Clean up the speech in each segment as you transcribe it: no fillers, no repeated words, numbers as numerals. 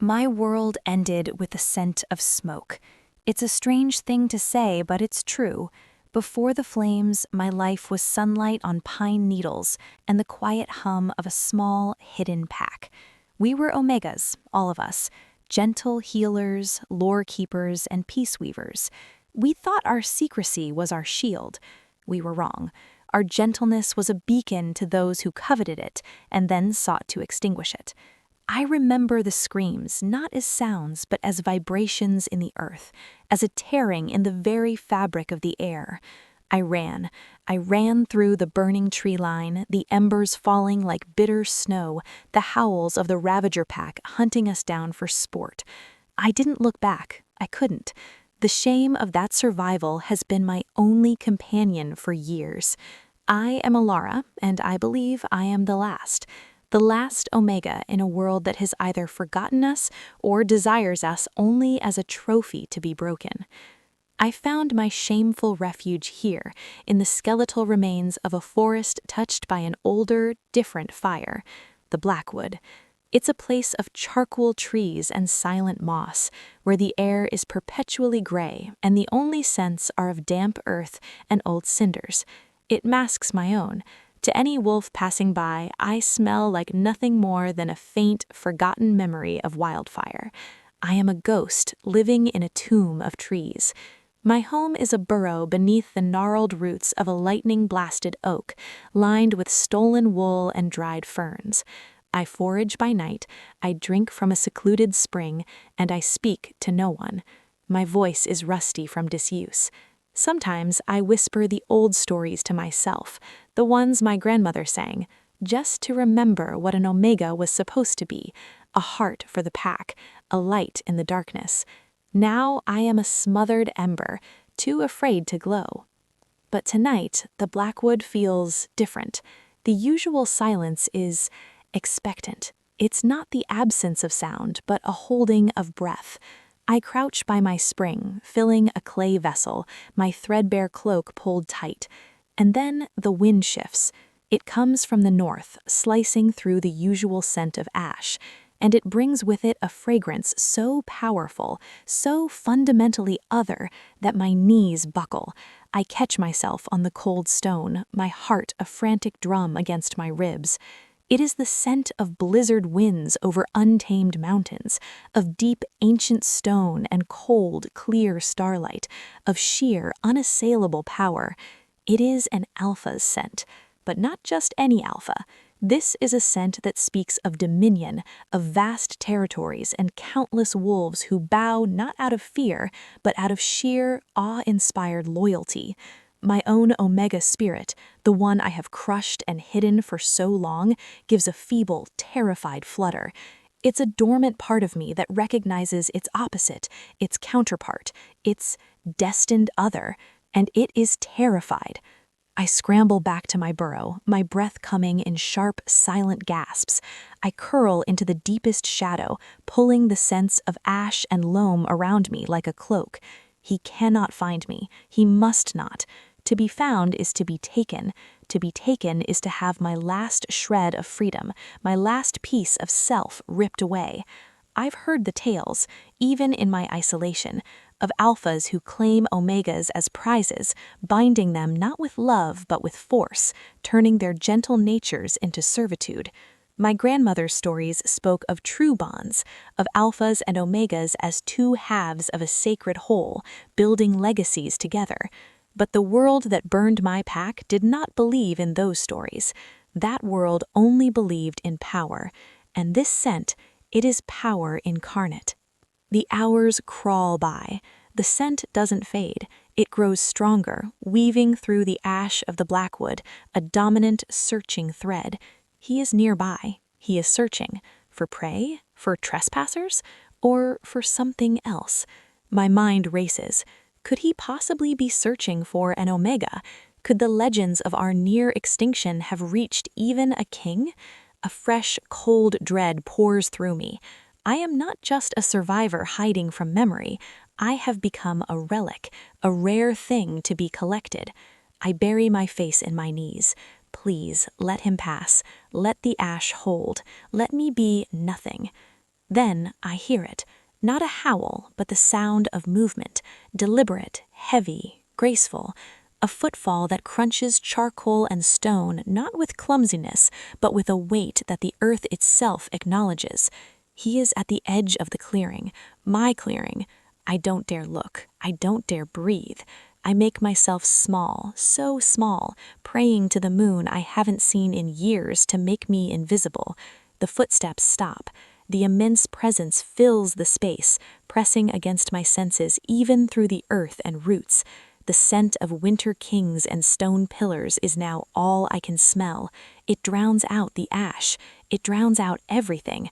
My world ended with the scent of smoke. It's a strange thing to say, but it's true. Before the flames, my life was sunlight on pine needles and the quiet hum of a small, hidden pack. We were omegas, all of us, gentle healers, lore keepers, and peace weavers. We thought our secrecy was our shield. We were wrong. Our gentleness was a beacon to those who coveted it and then sought to extinguish it. I remember the screams not as sounds but as vibrations in the earth, as a tearing in the very fabric of the air. I ran through the burning tree line, the embers falling like bitter snow, the howls of the Ravager pack hunting us down for sport. I didn't look back. I couldn't. The shame of that survival has been my only companion for years. I am Elara, and I believe I am the last Omega in a world that has either forgotten us or desires us only as a trophy to be broken. I found my shameful refuge here, in the skeletal remains of a forest touched by an older, different fire, the Blackwood. It's a place of charcoal trees and silent moss, where the air is perpetually gray and the only scents are of damp earth and old cinders. It masks my own. To any wolf passing by, I smell like nothing more than a faint, forgotten memory of wildfire. I am a ghost living in a tomb of trees. My home is a burrow beneath the gnarled roots of a lightning-blasted oak, lined with stolen wool and dried ferns. I forage by night, I drink from a secluded spring, and I speak to no one. My voice is rusty from disuse. Sometimes I whisper the old stories to myself, the ones my grandmother sang, just to remember what an Omega was supposed to be, a heart for the pack, a light in the darkness. Now I am a smothered ember, too afraid to glow. But tonight, the Blackwood feels different. The usual silence is expectant. It's not the absence of sound, but a holding of breath. I crouch by my spring, filling a clay vessel, my threadbare cloak pulled tight. And then the wind shifts. It comes from the north, slicing through the usual scent of ash, and it brings with it a fragrance so powerful, so fundamentally other, that my knees buckle. I catch myself on the cold stone, my heart a frantic drum against my ribs. It is the scent of blizzard winds over untamed mountains, of deep ancient stone and cold, clear starlight, of sheer, unassailable power. It is an alpha's scent, but not just any alpha. This is a scent that speaks of dominion, of vast territories and countless wolves who bow not out of fear, but out of sheer, awe-inspired loyalty. My own Omega spirit, the one I have crushed and hidden for so long, gives a feeble, terrified flutter. It's a dormant part of me that recognizes its opposite, its counterpart, its destined other, and it is terrified. I scramble back to my burrow, my breath coming in sharp, silent gasps. I curl into the deepest shadow, pulling the scents of ash and loam around me like a cloak. He cannot find me. He must not. To be found is to be taken. To be taken is to have my last shred of freedom, my last piece of self ripped away. I've heard the tales, even in my isolation, of alphas who claim omegas as prizes, binding them not with love but with force, turning their gentle natures into servitude. My grandmother's stories spoke of true bonds, of alphas and omegas as two halves of a sacred whole, building legacies together. But the world that burned my pack did not believe in those stories. That world only believed in power, and this scent, it is power incarnate. The hours crawl by. The scent doesn't fade. It grows stronger, weaving through the ash of the Blackwood, a dominant, searching thread. He is nearby. He is searching. For prey? For trespassers? Or for something else? My mind races. Could he possibly be searching for an Omega? Could the legends of our near extinction have reached even a king? A fresh, cold dread pours through me. I am not just a survivor hiding from memory. I have become a relic, a rare thing to be collected. I bury my face in my knees. Please, let him pass. Let the ash hold. Let me be nothing. Then I hear it, not a howl, but the sound of movement, deliberate, heavy, graceful, a footfall that crunches charcoal and stone not with clumsiness, but with a weight that the earth itself acknowledges. He is at the edge of the clearing, my clearing. I don't dare look, I don't dare breathe. I make myself small, so small, praying to the moon I haven't seen in years to make me invisible. The footsteps stop. The immense presence fills the space, pressing against my senses even through the earth and roots. The scent of winter kings and stone pillars is now all I can smell. It drowns out the ash. It drowns out everything.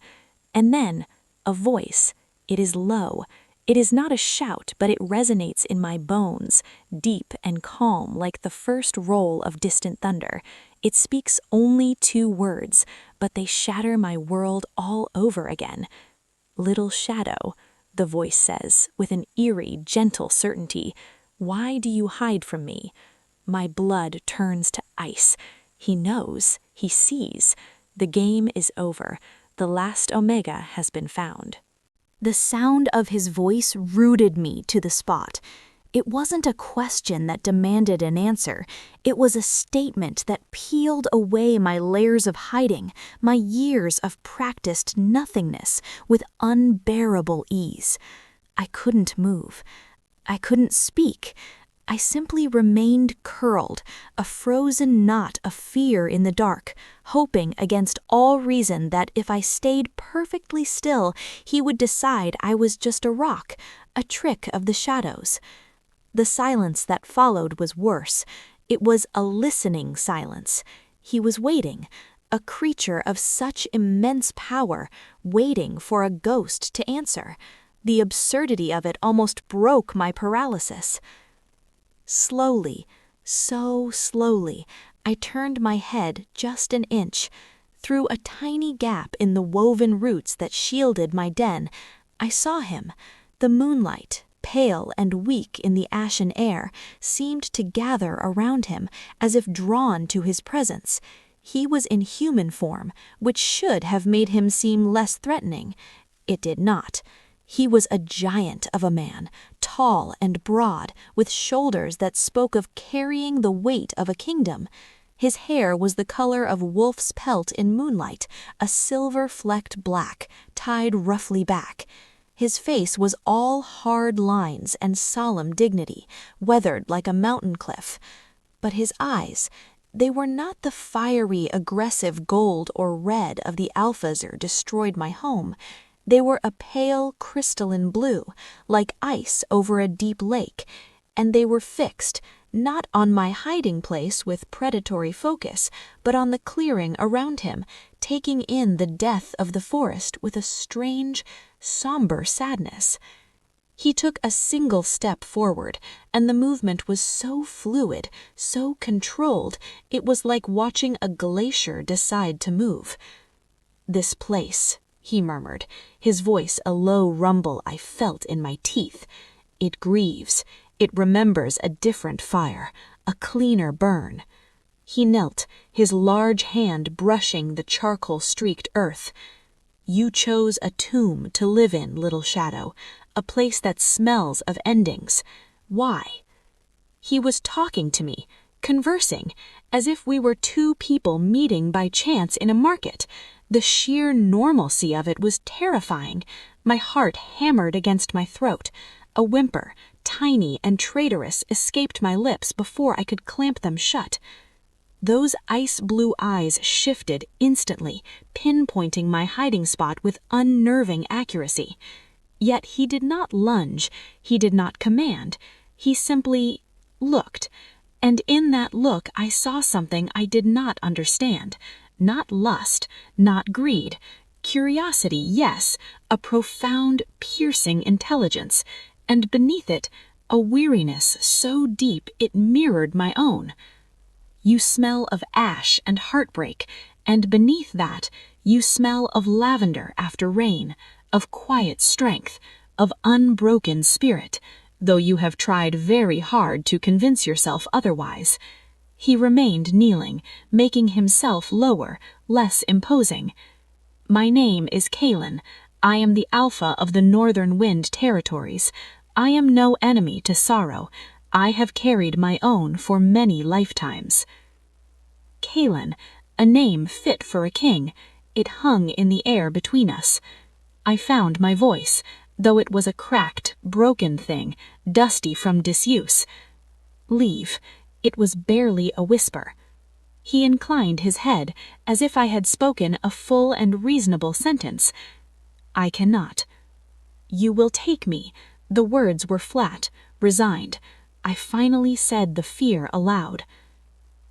And then, a voice. It is low. It is not a shout, but it resonates in my bones, deep and calm like the first roll of distant thunder. It speaks only 2 words, but they shatter my world all over again. "Little shadow," the voice says, with an eerie, gentle certainty. "Why do you hide from me?" My blood turns to ice. He knows. He sees. The game is over. The last Omega has been found. The sound of his voice rooted me to the spot. It wasn't a question that demanded an answer. It was a statement that peeled away my layers of hiding, my years of practiced nothingness, with unbearable ease. I couldn't move. I couldn't speak. I simply remained curled, a frozen knot of fear in the dark, hoping against all reason that if I stayed perfectly still, he would decide I was just a rock, a trick of the shadows. The silence that followed was worse. It was a listening silence. He was waiting, a creature of such immense power, waiting for a ghost to answer. The absurdity of it almost broke my paralysis. Slowly, so slowly, I turned my head just an inch. Through a tiny gap in the woven roots that shielded my den, I saw him. The moonlight, pale and weak in the ashen air, seemed to gather around him, as if drawn to his presence. He was in human form, which should have made him seem less threatening. It did not. He was a giant of a man, tall and broad, with shoulders that spoke of carrying the weight of a kingdom. His hair was the color of wolf's pelt in moonlight, a silver-flecked black, tied roughly back. His face was all hard lines and solemn dignity, weathered like a mountain cliff. But his eyes, they were not the fiery, aggressive gold or red of the Alphazar destroyed my home. They were a pale, crystalline blue, like ice over a deep lake, and they were fixed, not on my hiding place with predatory focus, but on the clearing around him, taking in the death of the forest with a strange, somber sadness. He took a single step forward, and the movement was so fluid, so controlled, it was like watching a glacier decide to move. "This place," he murmured, his voice a low rumble I felt in my teeth. "It grieves. It remembers a different fire, a cleaner burn." He knelt, his large hand brushing the charcoal-streaked earth. "You chose a tomb to live in, little shadow, a place that smells of endings. Why?" He was talking to me, conversing, as if we were 2 people meeting by chance in a market. The sheer normalcy of it was terrifying. My heart hammered against my throat. A whimper, tiny and traitorous, escaped my lips before I could clamp them shut. Those ice-blue eyes shifted instantly, pinpointing my hiding spot with unnerving accuracy. Yet he did not lunge, he did not command. He simply looked, and in that look I saw something I did not understand. Not lust, not greed. Curiosity, yes, a profound, piercing intelligence, and beneath it, a weariness so deep it mirrored my own. You smell of ash and heartbreak, and beneath that, you smell of lavender after rain, of quiet strength, of unbroken spirit, though you have tried very hard to convince yourself otherwise. He remained kneeling, making himself lower, less imposing. "My name is Kaelen. I am the alpha of the northern wind territories. I am no enemy to sorrow. I have carried my own for many lifetimes. Kaelen, a name fit for a king. It hung in the air between us. I found my voice, though it was a cracked, broken thing, dusty from disuse. Leave. It was barely a whisper. He inclined his head, as if I had spoken a full and reasonable sentence. I cannot. You will take me. The words were flat, resigned. I finally said the fear aloud.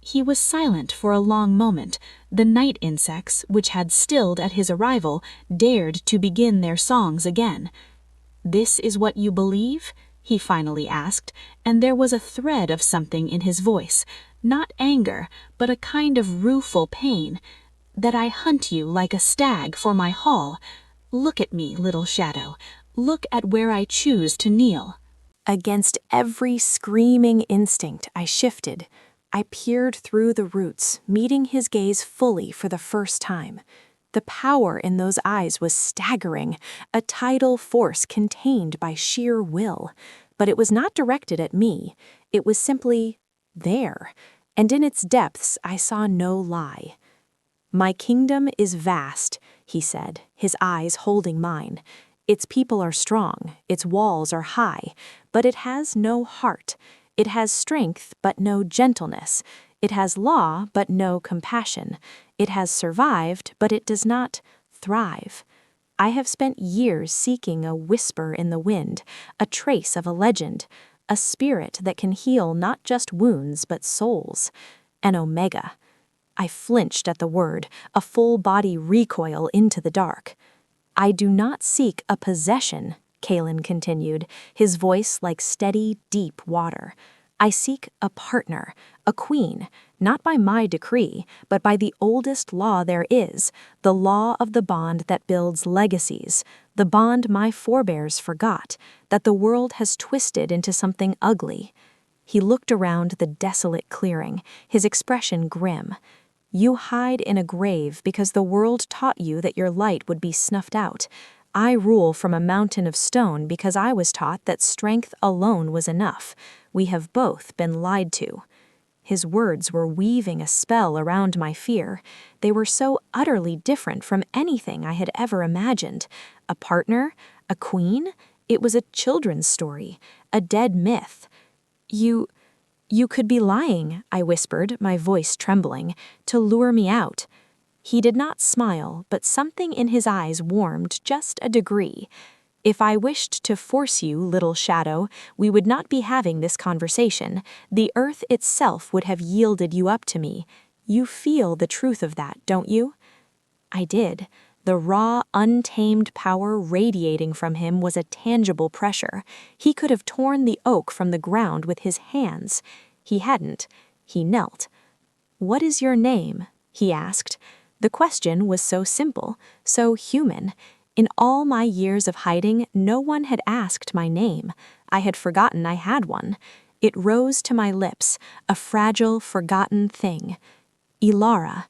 He was silent for a long moment. The night insects, which had stilled at his arrival, dared to begin their songs again. "This is what you believe?" he finally asked, and there was a thread of something in his voice, not anger, but a kind of rueful pain. "That I hunt you like a stag for my haul. Look at me, little shadow. Look at where I choose to kneel." Against every screaming instinct, I shifted. I peered through the roots, meeting his gaze fully for the first time. The power in those eyes was staggering, a tidal force contained by sheer will. But it was not directed at me. It was simply there, and in its depths I saw no lie. "My kingdom is vast," he said, his eyes holding mine. "Its people are strong, its walls are high, but it has no heart. It has strength, but no gentleness. It has law, but no compassion. It has survived, but it does not thrive. I have spent years seeking a whisper in the wind, a trace of a legend, a spirit that can heal not just wounds, but souls. An omega." I flinched at the word, a full-body recoil into the dark. "I do not seek a possession," Kaelen continued, his voice like steady, deep water. "I seek a partner, a queen, not by my decree, but by the oldest law there is, the law of the bond that builds legacies, the bond my forebears forgot, that the world has twisted into something ugly." He looked around the desolate clearing, his expression grim. "You hide in a grave because the world taught you that your light would be snuffed out. I rule from a mountain of stone because I was taught that strength alone was enough. We have both been lied to." His words were weaving a spell around my fear. They were so utterly different from anything I had ever imagined. A partner? A queen? It was a children's story, a dead myth. You could be lying," I whispered, my voice trembling, "to lure me out." He did not smile, but something in his eyes warmed just a degree. "If I wished to force you, little shadow, we would not be having this conversation. The earth itself would have yielded you up to me. You feel the truth of that, don't you?" I did. The raw, untamed power radiating from him was a tangible pressure. He could have torn the oak from the ground with his hands. He hadn't. He knelt. "What is your name?" he asked. The question was so simple, so human. In all my years of hiding, no one had asked my name. I had forgotten I had one. It rose to my lips, a fragile, forgotten thing. "Elara."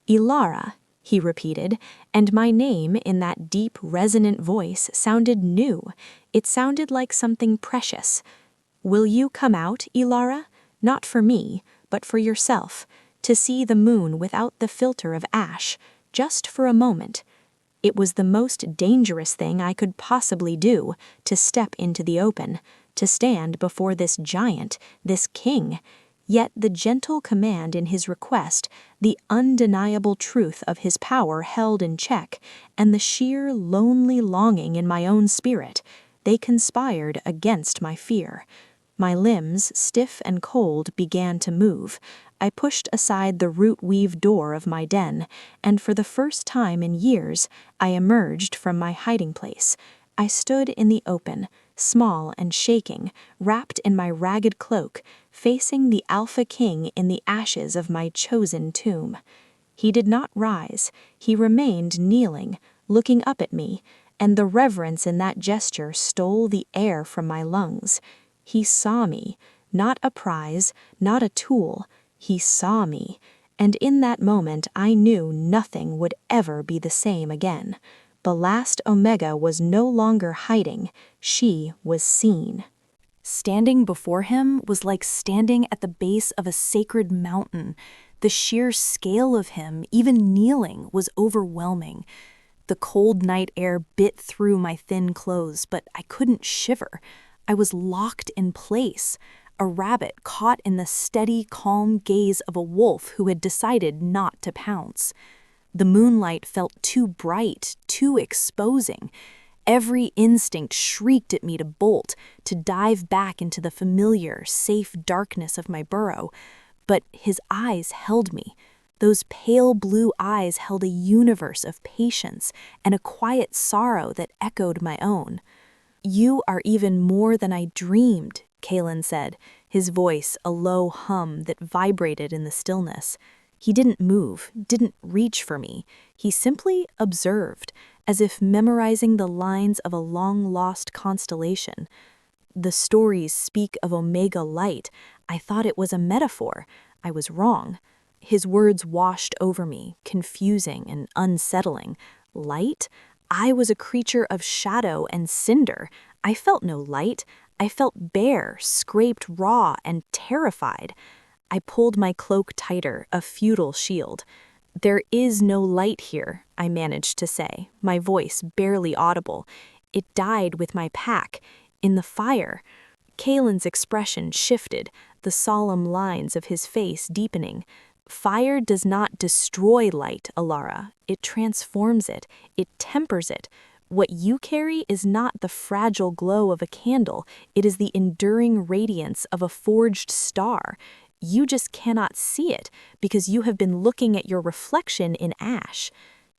"Elara," he repeated, and my name in that deep, resonant voice sounded new. It sounded like something precious. "Will you come out, Elara? Not for me, but for yourself. To see the moon without the filter of ash, just for a moment." It was the most dangerous thing I could possibly do, to step into the open, to stand before this giant, this king. Yet the gentle command in his request, the undeniable truth of his power held in check, and the sheer lonely longing in my own spirit, they conspired against my fear. My limbs, stiff and cold, began to move. I pushed aside the root-weave door of my den, and for the first time in years, I emerged from my hiding place. I stood in the open, small and shaking, wrapped in my ragged cloak, facing the Alpha King in the ashes of my chosen tomb. He did not rise. He remained kneeling, looking up at me, and the reverence in that gesture stole the air from my lungs. He saw me, not a prize, not a tool. He saw me, and in that moment I knew nothing would ever be the same again. The last Omega was no longer hiding, she was seen. Standing before him was like standing at the base of a sacred mountain. The sheer scale of him, even kneeling, was overwhelming. The cold night air bit through my thin clothes, but I couldn't shiver. I was locked in place, a rabbit caught in the steady, calm gaze of a wolf who had decided not to pounce. The moonlight felt too bright, too exposing. Every instinct shrieked at me to bolt, to dive back into the familiar, safe darkness of my burrow. But his eyes held me. Those pale blue eyes held a universe of patience and a quiet sorrow that echoed my own. "You are even more than I dreamed," Kaelen said, his voice a low hum that vibrated in the stillness. He didn't move, didn't reach for me. He simply observed, as if memorizing the lines of a long-lost constellation. "The stories speak of Omega light. I thought it was a metaphor. I was wrong." His words washed over me, confusing and unsettling. Light? I was a creature of shadow and cinder. I felt no light. I felt bare, scraped raw, and terrified. I pulled my cloak tighter, a futile shield. "There is no light here," I managed to say, my voice barely audible. "It died with my pack, in the fire." Kaelen's expression shifted, the solemn lines of his face deepening. "Fire does not destroy light, Elara. It transforms it. It tempers it. What you carry is not the fragile glow of a candle. It is the enduring radiance of a forged star. You just cannot see it because you have been looking at your reflection in ash."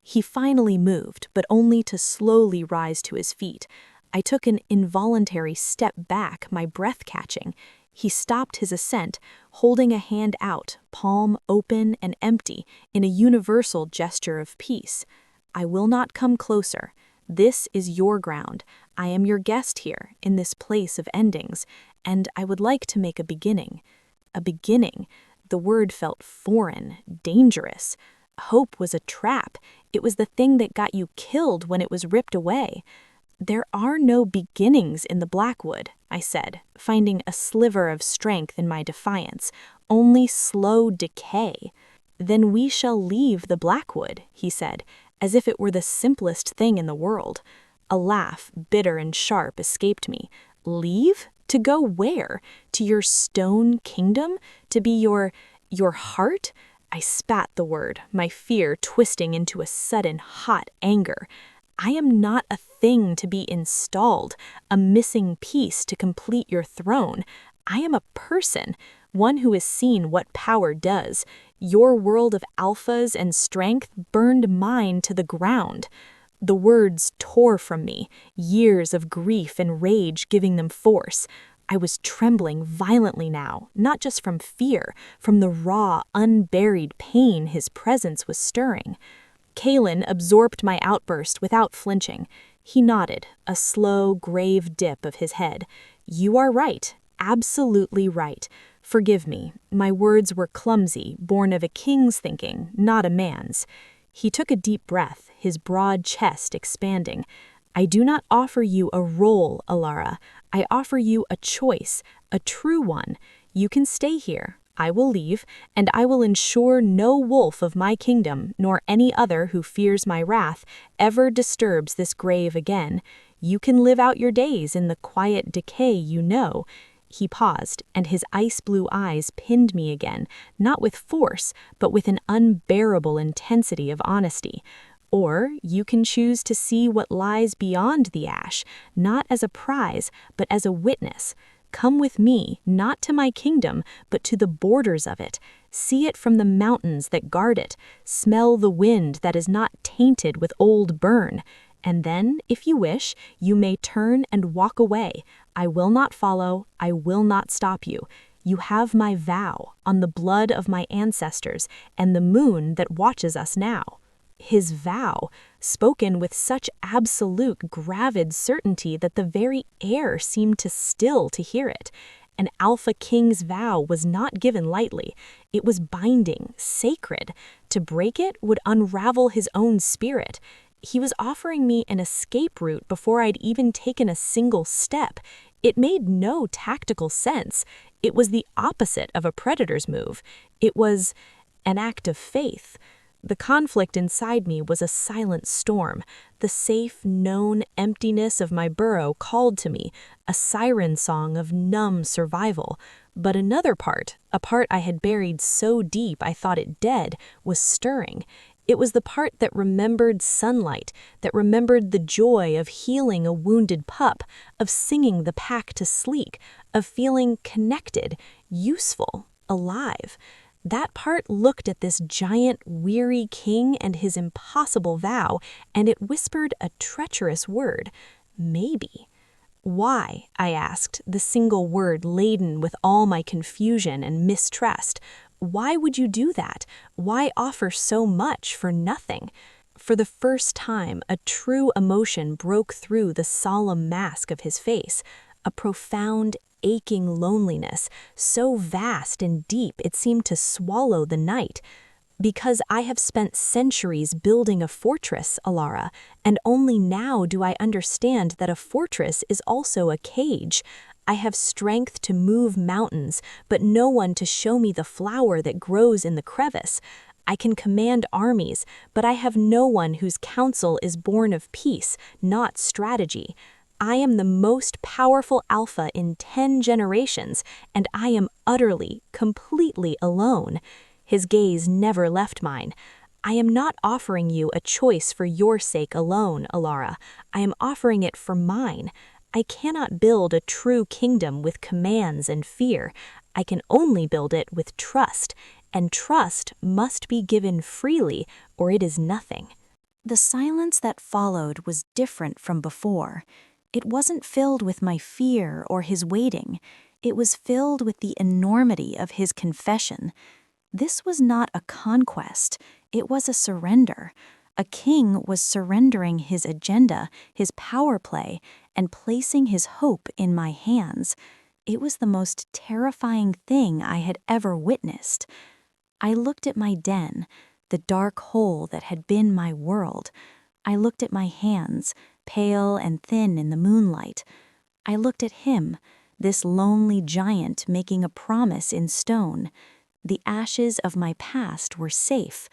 He finally moved, but only to slowly rise to his feet. I took an involuntary step back, my breath catching. He stopped his ascent, holding a hand out, palm open and empty, in a universal gesture of peace. "I will not come closer. This is your ground. I am your guest here, in this place of endings, and I would like to make a beginning." A beginning. The word felt foreign, dangerous. Hope was a trap. It was the thing that got you killed when it was ripped away. "There are no beginnings in the Blackwood," I said, finding a sliver of strength in my defiance. "Only slow decay." "Then we shall leave the Blackwood," he said, as if it were the simplest thing in the world. A laugh, bitter and sharp, escaped me. "Leave? To go where? To your stone kingdom? To be your heart?" I spat the word, my fear twisting into a sudden hot anger. "I am not a thing to be installed, a missing piece to complete your throne. I am a person, one who has seen what power does. Your world of alphas and strength burned mine to the ground." The words tore from me, years of grief and rage giving them force. I was trembling violently now, not just from fear, from the raw, unburied pain his presence was stirring. Kaelen absorbed my outburst without flinching. He nodded, a slow, grave dip of his head. "You are right, absolutely right. Forgive me, my words were clumsy, born of a king's thinking, not a man's." He took a deep breath, his broad chest expanding. "I do not offer you a role, Elara. I offer you a choice, a true one. You can stay here. I will leave, and I will ensure no wolf of my kingdom, nor any other who fears my wrath, ever disturbs this grave again. You can live out your days in the quiet decay you know." He paused, and his ice-blue eyes pinned me again, not with force, but with an unbearable intensity of honesty. "Or you can choose to see what lies beyond the ash, not as a prize, but as a witness. Come with me, not to my kingdom, but to the borders of it. See it from the mountains that guard it. Smell the wind that is not tainted with old burn. And then, if you wish, you may turn and walk away. I will not follow, I will not stop you. You have my vow, on the blood of my ancestors, and the moon that watches us now." His vow, spoken with such absolute, gravid certainty that the very air seemed to still to hear it. An Alpha King's vow was not given lightly. It was binding, sacred. To break it would unravel his own spirit. He was offering me an escape route before I'd even taken a single step. It made no tactical sense. It was the opposite of a predator's move. It was an act of faith. The conflict inside me was a silent storm. The safe, known emptiness of my burrow called to me, a siren song of numb survival. But another part, a part I had buried so deep I thought it dead, was stirring. It was the part that remembered sunlight, that remembered the joy of healing a wounded pup, of singing the pack to sleep, of feeling connected, useful, alive. That part looked at this giant, weary king and his impossible vow, and it whispered a treacherous word, maybe. Why, I asked, the single word laden with all my confusion and mistrust. Why would you do that? Why offer so much for nothing? For the first time, a true emotion broke through the solemn mask of his face, a profound, aching loneliness, so vast and deep it seemed to swallow the night. Because I have spent centuries building a fortress, Elara, and only now do I understand that a fortress is also a cage. I have strength to move mountains, but no one to show me the flower that grows in the crevice. I can command armies, but I have no one whose counsel is born of peace, not strategy. I am the most powerful alpha in 10 generations, and I am utterly, completely alone. His gaze never left mine. I am not offering you a choice for your sake alone, Elara. I am offering it for mine. I cannot build a true kingdom with commands and fear. I can only build it with trust, and trust must be given freely, or it is nothing. The silence that followed was different from before. It wasn't filled with my fear or his waiting. It was filled with the enormity of his confession. This was not a conquest, it was a surrender. A king was surrendering his agenda, his power play, and placing his hope in my hands. It was the most terrifying thing I had ever witnessed. I looked at my den, the dark hole that had been my world. I looked at my hands, pale and thin in the moonlight. I looked at him, this lonely giant making a promise in stone. The ashes of my past were safe.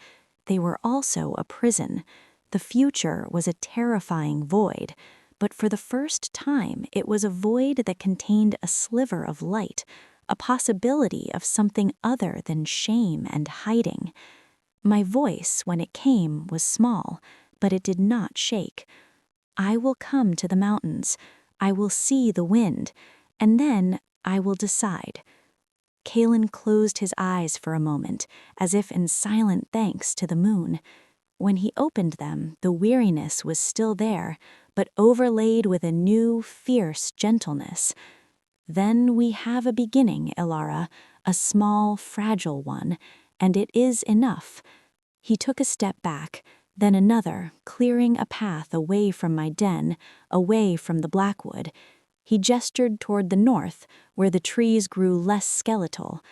They were also a prison. The future was a terrifying void, but for the first time it was a void that contained a sliver of light, a possibility of something other than shame and hiding. My voice, when it came, was small, but it did not shake. I will come to the mountains. I will see the wind, and then I will decide. Kaelen closed his eyes for a moment, as if in silent thanks to the moon. When he opened them, the weariness was still there, but overlaid with a new, fierce gentleness. Then we have a beginning, Elara, a small, fragile one, and it is enough. He took a step back, then another, clearing a path away from my den, away from the blackwood. He gestured toward the north, where the trees grew less skeletal.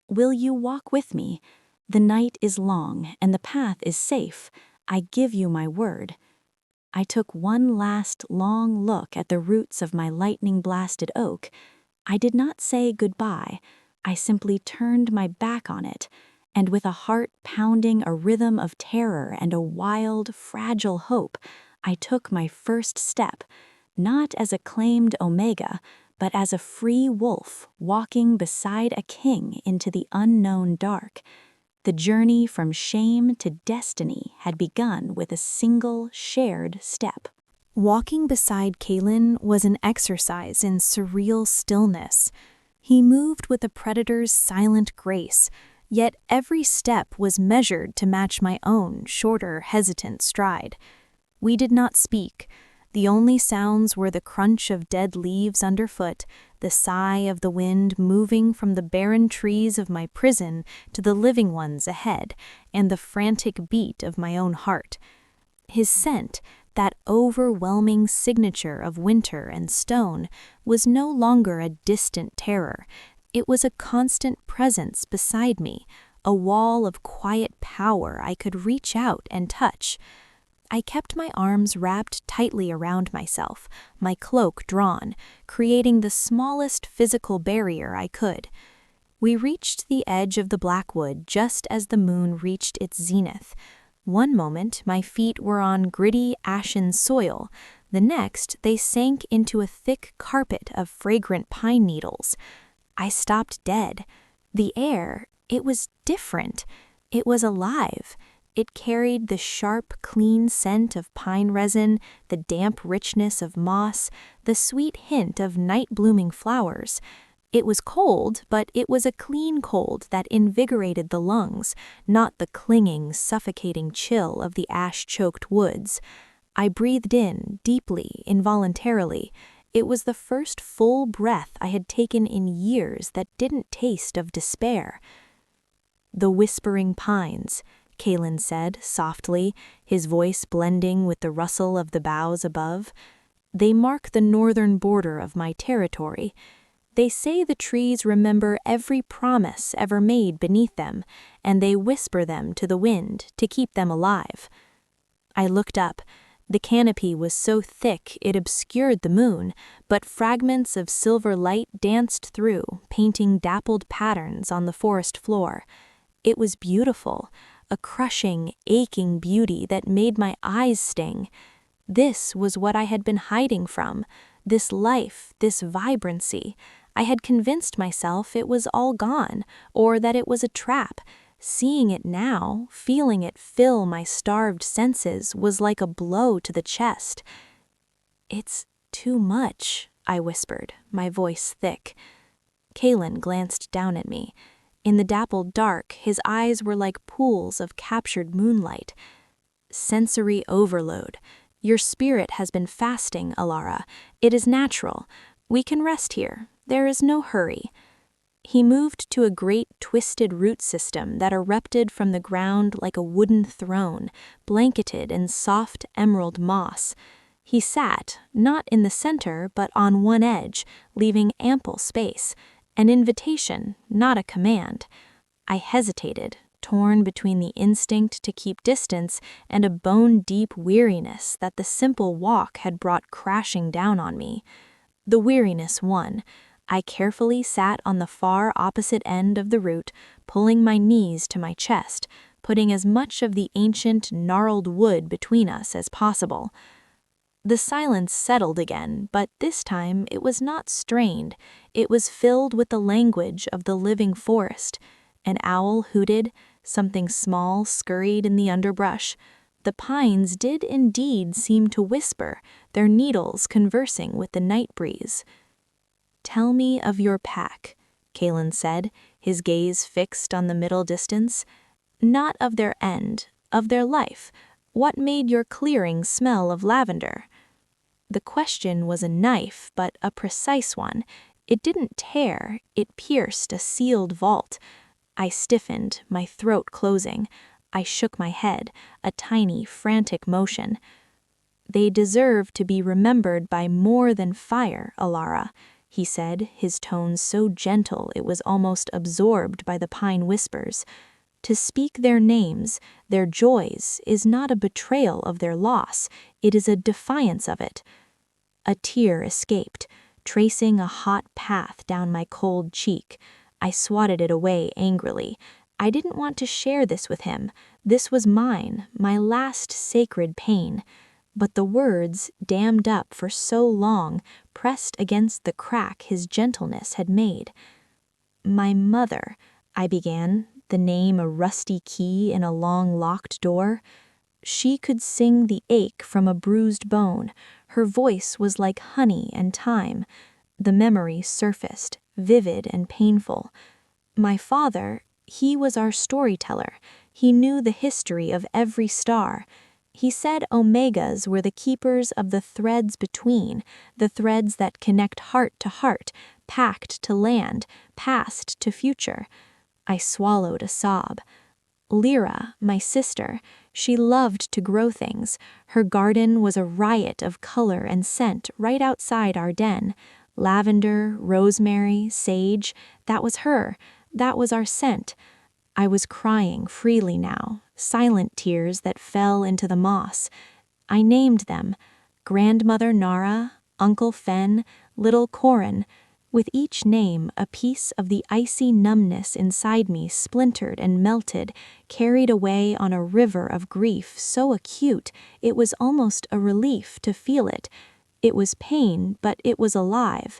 Will you walk with me? The night is long, and the path is safe. I give you my word. I took one last long look at the roots of my lightning-blasted oak. I did not say goodbye. I simply turned my back on it, and with a heart pounding a rhythm of terror and a wild, fragile hope, I took my first step, not as a claimed omega, but as a free wolf walking beside a king into the unknown dark. The journey from shame to destiny had begun with a single shared step. Walking beside Kaelen was an exercise in surreal stillness. He moved with a predator's silent grace, yet every step was measured to match my own shorter, hesitant stride. We did not speak. The only sounds were the crunch of dead leaves underfoot, the sigh of the wind moving from the barren trees of my prison to the living ones ahead, and the frantic beat of my own heart. His scent, that overwhelming signature of winter and stone, was no longer a distant terror. It was a constant presence beside me, a wall of quiet power I could reach out and touch. I kept my arms wrapped tightly around myself, my cloak drawn, creating the smallest physical barrier I could. We reached the edge of the blackwood just as the moon reached its zenith. One moment, my feet were on gritty, ashen soil. The next, they sank into a thick carpet of fragrant pine needles. I stopped dead. The air, it was different. It was alive. It carried the sharp, clean scent of pine resin, the damp richness of moss, the sweet hint of night-blooming flowers. It was cold, but it was a clean cold that invigorated the lungs, not the clinging, suffocating chill of the ash-choked woods. I breathed in, deeply, involuntarily. It was the first full breath I had taken in years that didn't taste of despair. "The whispering pines," Kaelen said, softly, his voice blending with the rustle of the boughs above. "They mark the northern border of my territory. They say the trees remember every promise ever made beneath them, and they whisper them to the wind to keep them alive." I looked up. The canopy was so thick it obscured the moon, but fragments of silver light danced through, painting dappled patterns on the forest floor. It was beautiful, a crushing, aching beauty that made my eyes sting. This was what I had been hiding from, this life, this vibrancy. I had convinced myself it was all gone, or that it was a trap. Seeing it now, feeling it fill my starved senses, was like a blow to the chest. "It's too much," I whispered, my voice thick. Kaelen glanced down at me. In the dappled dark, his eyes were like pools of captured moonlight. "Sensory overload. Your spirit has been fasting, Elara. It is natural. We can rest here. There is no hurry." He moved to a great twisted root system that erupted from the ground like a wooden throne, blanketed in soft emerald moss. He sat, not in the center, but on one edge, leaving ample space. An invitation, not a command. I hesitated, torn between the instinct to keep distance and a bone-deep weariness that the simple walk had brought crashing down on me. The weariness won. I carefully sat on the far opposite end of the route, pulling my knees to my chest, putting as much of the ancient, gnarled wood between us as possible. The silence settled again, but this time it was not strained. It was filled with the language of the living forest. An owl hooted, something small scurried in the underbrush. The pines did indeed seem to whisper, their needles conversing with the night breeze. "Tell me of your pack," Kaelen said, his gaze fixed on the middle distance. "Not of their end, of their life. What made your clearing smell of lavender?" The question was a knife, but a precise one. It didn't tear, it pierced a sealed vault. I stiffened, my throat closing. I shook my head, a tiny, frantic motion. "They deserve to be remembered by more than fire, Elara," he said, his tone so gentle it was almost absorbed by the pine whispers. "To speak their names, their joys, is not a betrayal of their loss, it is a defiance of it." A tear escaped, tracing a hot path down my cold cheek. I swatted it away angrily. I didn't want to share this with him. This was mine, my last sacred pain. But the words, dammed up for so long, pressed against the crack his gentleness had made. "My mother," I began, the name a rusty key in a long locked door. She could sing the ache from a bruised bone. Her voice was like honey and thyme. The memory surfaced, vivid and painful. My father, he was our storyteller. He knew the history of every star. He said omegas were the keepers of the threads between, the threads that connect heart to heart, pact to land, past to future. I swallowed a sob. Lyra, my sister, she loved to grow things. Her garden was a riot of color and scent right outside our den. Lavender, rosemary, sage, that was her. That was our scent. I was crying freely now, silent tears that fell into the moss. I named them: Grandmother Nara, Uncle Fen, Little Corin. With each name, a piece of the icy numbness inside me splintered and melted, carried away on a river of grief so acute it was almost a relief to feel it. It was pain, but it was alive.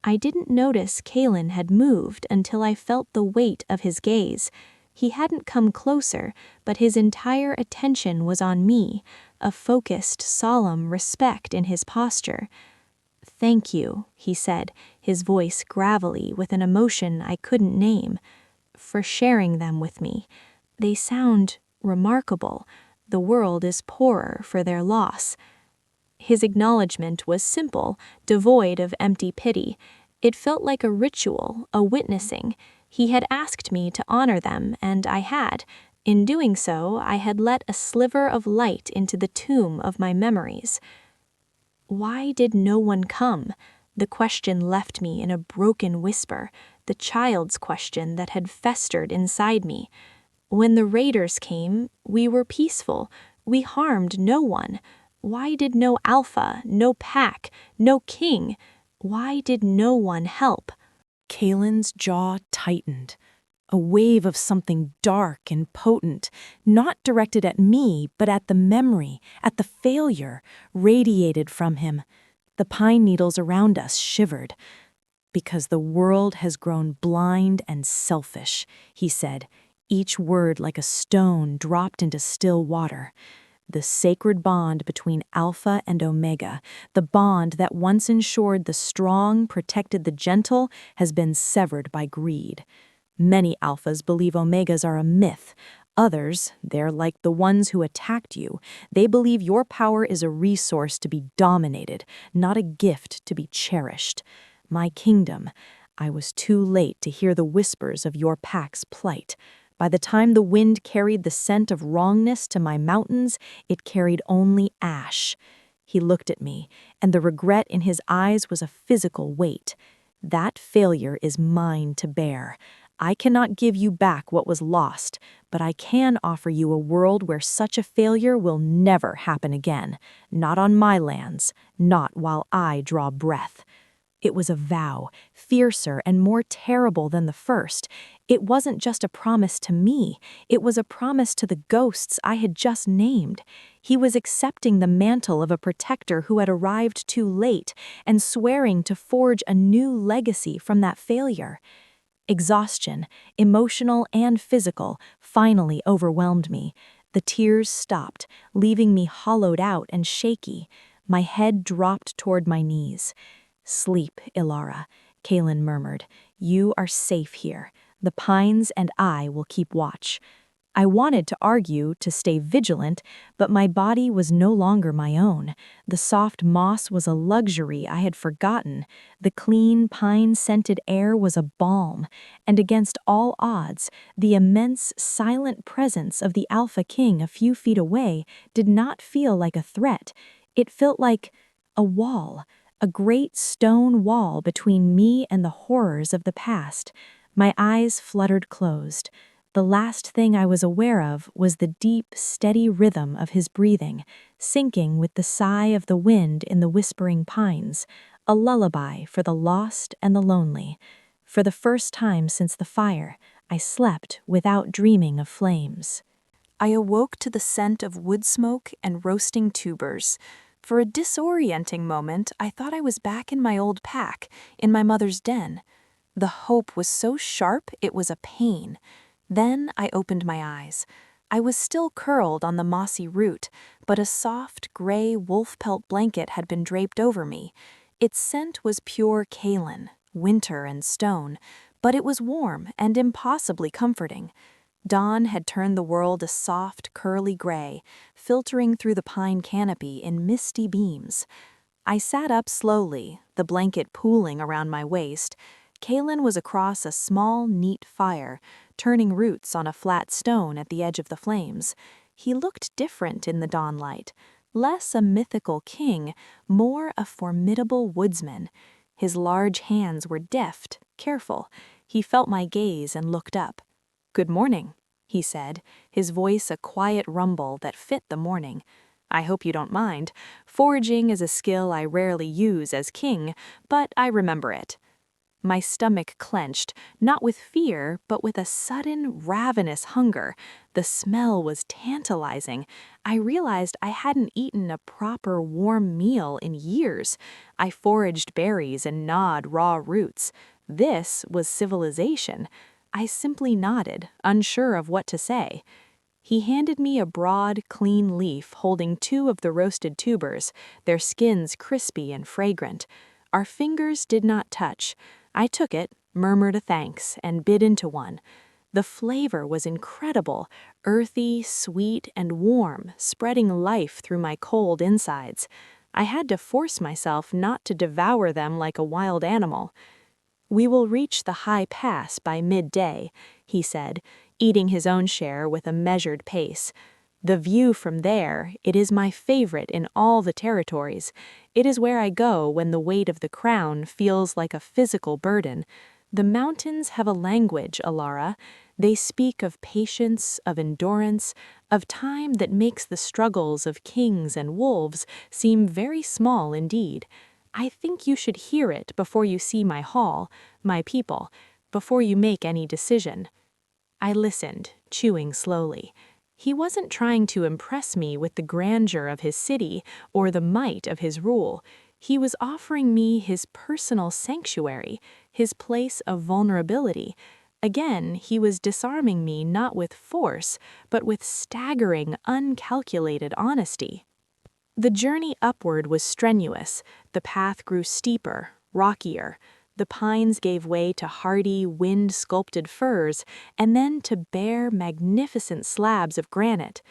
I didn't notice Kaelen had moved until I felt the weight of his gaze. He hadn't come closer, but his entire attention was on me, a focused, solemn respect in his posture. "Thank you," he said, his voice gravelly with an emotion I couldn't name, "for sharing them with me. They sound remarkable. The world is poorer for their loss." His acknowledgement was simple, devoid of empty pity. It felt like a ritual, a witnessing. He had asked me to honor them, and I had. In doing so, I had let a sliver of light into the tomb of my memories. Why did no one come? The question left me in a broken whisper, the child's question that had festered inside me. When the raiders came, we were peaceful. We harmed no one. Why did no alpha, no pack, no king? Why did no one help? Kaelen's jaw tightened. A wave of something dark and potent, not directed at me, but at the memory, at the failure, radiated from him. The pine needles around us shivered. "Because the world has grown blind and selfish," he said, each word like a stone dropped into still water. "The sacred bond between Alpha and Omega, the bond that once ensured the strong, protected the gentle, has been severed by greed. Many Alphas believe Omegas are a myth. Others, they're like the ones who attacked you. They believe your power is a resource to be dominated, not a gift to be cherished. My kingdom, I was too late to hear the whispers of your pack's plight. By the time the wind carried the scent of wrongness to my mountains, it carried only ash." He looked at me, and the regret in his eyes was a physical weight. "That failure is mine to bear. I cannot give you back what was lost, but I can offer you a world where such a failure will never happen again. Not on my lands, not while I draw breath." It was a vow, fiercer and more terrible than the first. It wasn't just a promise to me, it was a promise to the ghosts I had just named. He was accepting the mantle of a protector who had arrived too late and swearing to forge a new legacy from that failure. Exhaustion, emotional and physical, finally overwhelmed me. The tears stopped, leaving me hollowed out and shaky. My head dropped toward my knees. "Sleep, Elara," Kaelen murmured. "You are safe here. The pines and I will keep watch." I wanted to argue, to stay vigilant, but my body was no longer my own. The soft moss was a luxury I had forgotten. The clean, pine-scented air was a balm, and against all odds, the immense, silent presence of the Alpha King a few feet away did not feel like a threat. It felt like a wall, a great stone wall between me and the horrors of the past. My eyes fluttered closed. The last thing I was aware of was the deep, steady rhythm of his breathing, syncing with the sigh of the wind in the whispering pines, a lullaby for the lost and the lonely. For the first time since the fire, I slept without dreaming of flames. I awoke to the scent of wood smoke and roasting tubers. For a disorienting moment, I thought I was back in my old pack, in my mother's den. The hope was so sharp it was a pain. Then I opened my eyes. I was still curled on the mossy root, but a soft, gray wolf pelt blanket had been draped over me. Its scent was pure Kaelen, winter and stone, but it was warm and impossibly comforting. Dawn had turned the world a soft, curly gray, filtering through the pine canopy in misty beams. I sat up slowly, the blanket pooling around my waist. Kaelen was across a small, neat fire, turning roots on a flat stone at the edge of the flames. He looked different in the dawnlight, less a mythical king, more a formidable woodsman. His large hands were deft, careful. He felt my gaze and looked up. "Good morning," he said, his voice a quiet rumble that fit the morning. I hope you don't mind. Foraging is a skill I rarely use as king, but I remember it. My stomach clenched, not with fear, but with a sudden, ravenous hunger. The smell was tantalizing. I realized I hadn't eaten a proper warm meal in years. I foraged berries and gnawed raw roots. This was civilization. I simply nodded, unsure of what to say. He handed me a broad, clean leaf holding 2 of the roasted tubers, their skins crispy and fragrant. Our fingers did not touch. I took it, murmured a thanks, and bit into one. The flavor was incredible, earthy, sweet, and warm, spreading life through my cold insides. I had to force myself not to devour them like a wild animal. "We will reach the high pass by midday," he said, eating his own share with a measured pace. "The view from there, it is my favorite in all the territories. It is where I go when the weight of the crown feels like a physical burden. The mountains have a language, Elara. They speak of patience, of endurance, of time that makes the struggles of kings and wolves seem very small indeed. I think you should hear it before you see my hall, my people, before you make any decision." I listened, chewing slowly. He wasn't trying to impress me with the grandeur of his city or the might of his rule. He was offering me his personal sanctuary, his place of vulnerability. Again, he was disarming me not with force, but with staggering, uncalculated honesty. The journey upward was strenuous. The path grew steeper, rockier. The pines gave way to hardy, wind-sculpted firs, and then to bare, magnificent slabs of granite.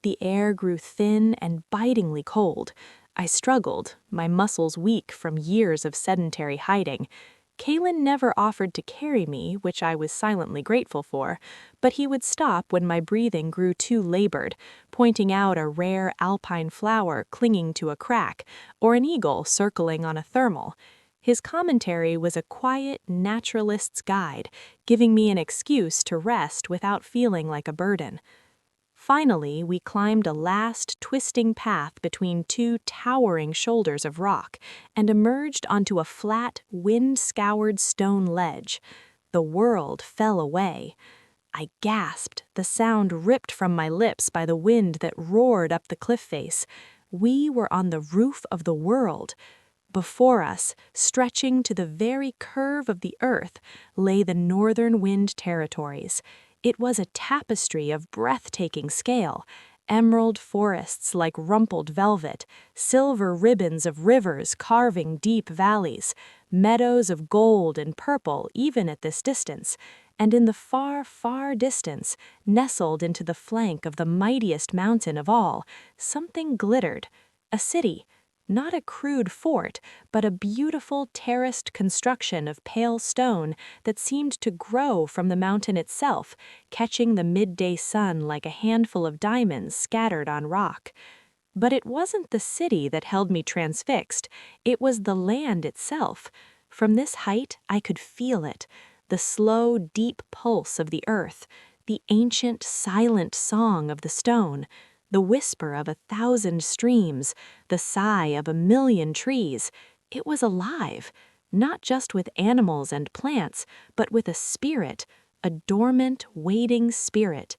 The air grew thin and bitingly cold. I struggled, my muscles weak from years of sedentary hiding. Kaelen never offered to carry me, which I was silently grateful for, but he would stop when my breathing grew too labored, pointing out a rare alpine flower clinging to a crack, or an eagle circling on a thermal. His commentary was a quiet naturalist's guide, giving me an excuse to rest without feeling like a burden. Finally, we climbed a last twisting path between 2 towering shoulders of rock and emerged onto a flat, wind-scoured stone ledge. The world fell away. I gasped, the sound ripped from my lips by the wind that roared up the cliff face. We were on the roof of the world. Before us, stretching to the very curve of the earth, lay the northern wind territories. It was a tapestry of breathtaking scale, emerald forests like rumpled velvet, silver ribbons of rivers carving deep valleys, meadows of gold and purple even at this distance, and in the far, far distance, nestled into the flank of the mightiest mountain of all, something glittered, a city. Not a crude fort, but a beautiful terraced construction of pale stone that seemed to grow from the mountain itself, catching the midday sun like a handful of diamonds scattered on rock. But it wasn't the city that held me transfixed, it was the land itself. From this height, I could feel it, the slow, deep pulse of the earth, the ancient, silent song of the stone, the whisper of 1,000 streams, the sigh of 1,000,000 trees. It was alive, not just with animals and plants, but with a spirit, a dormant, waiting spirit.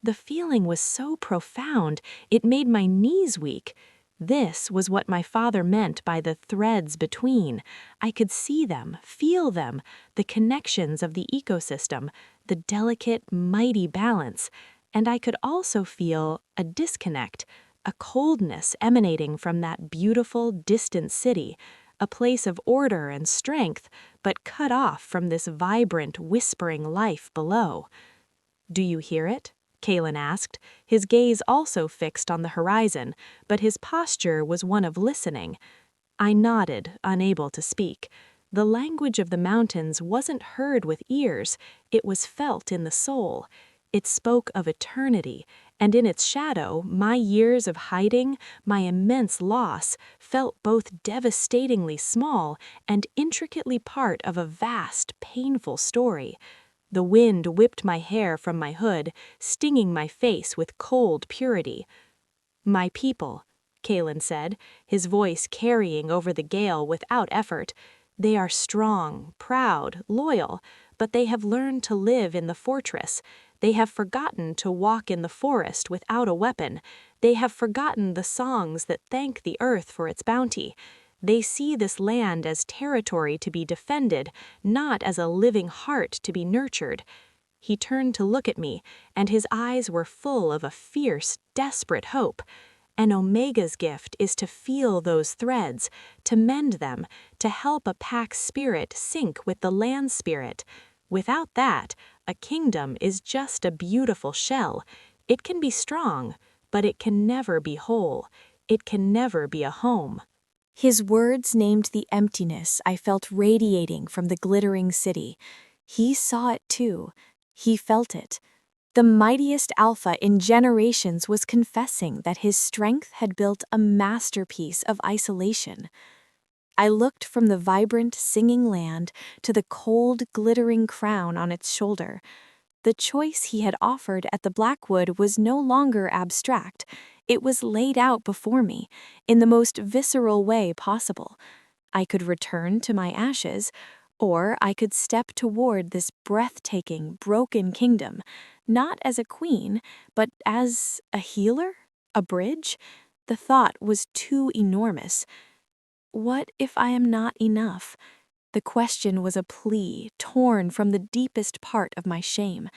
The feeling was so profound, it made my knees weak. This was what my father meant by the threads between. I could see them, feel them, the connections of the ecosystem, the delicate, mighty balance. And I could also feel a disconnect, a coldness emanating from that beautiful, distant city, a place of order and strength, but cut off from this vibrant, whispering life below. "Do you hear it?" Kaelen asked, his gaze also fixed on the horizon, but his posture was one of listening. I nodded, unable to speak. The language of the mountains wasn't heard with ears, it was felt in the soul. It spoke of eternity, and in its shadow, my years of hiding, my immense loss, felt both devastatingly small and intricately part of a vast, painful story. The wind whipped my hair from my hood, stinging my face with cold purity. "My people," Kaelen said, his voice carrying over the gale without effort. They are strong, proud, loyal, but they have learned to live in the fortress. They have forgotten to walk in the forest without a weapon. They have forgotten the songs that thank the earth for its bounty. They see this land as territory to be defended, not as a living heart to be nurtured. He turned to look at me, and his eyes were full of a fierce, desperate hope. An Omega's gift is to feel those threads, to mend them, to help a pack spirit sync with the land spirit. Without that, a kingdom is just a beautiful shell. It can be strong, but it can never be whole. It can never be a home. His words named the emptiness I felt radiating from the glittering city. He saw it too. He felt it. The mightiest alpha in generations was confessing that his strength had built a masterpiece of isolation. I looked from the vibrant, singing land to the cold, glittering crown on its shoulder. The choice he had offered at the Blackwood was no longer abstract. It was laid out before me, in the most visceral way possible. I could return to my ashes, or I could step toward this breathtaking, broken kingdom, not as a queen, but as a healer? A bridge? The thought was too enormous. What if I am not enough? The question was a plea torn from the deepest part of my shame.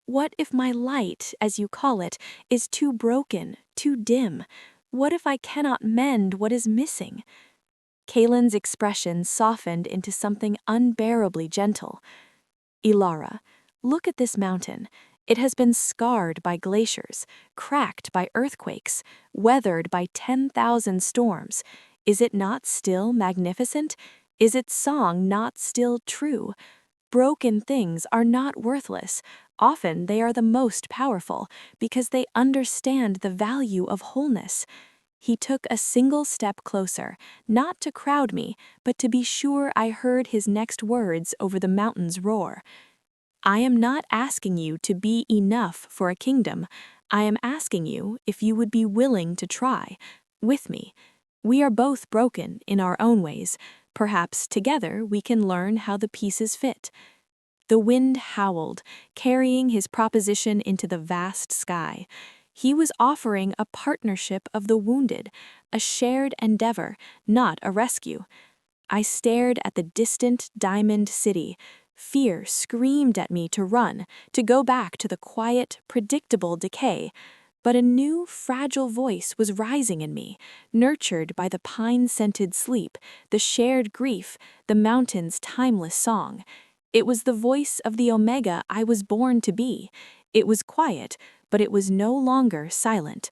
What if my light, as you call it, is too broken, too dim? What if I cannot mend what is missing? Kaelen's expression softened into something unbearably gentle. Elara, look at this mountain. It has been scarred by glaciers, cracked by earthquakes, weathered by 10,000 storms. Is it not still magnificent? Is its song not still true? Broken things are not worthless. Often they are the most powerful because they understand the value of wholeness. He took a single step closer, not to crowd me, but to be sure I heard his next words over the mountain's roar. I am not asking you to be enough for a kingdom. I am asking you if you would be willing to try, with me. We are both broken in our own ways. Perhaps together we can learn how the pieces fit. The wind howled, carrying his proposition into the vast sky. He was offering a partnership of the wounded, a shared endeavor, not a rescue. I stared at the distant diamond city. Fear screamed at me to run, to go back to the quiet, predictable decay. But a new, fragile voice was rising in me, nurtured by the pine-scented sleep, the shared grief, the mountain's timeless song. It was the voice of the Omega I was born to be. It was quiet, but it was no longer silent.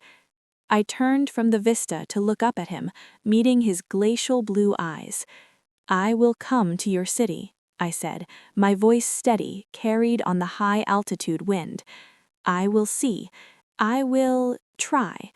I turned from the vista to look up at him, meeting his glacial blue eyes. I will come to your city, I said, my voice steady, carried on the high-altitude wind. I will see. I will try.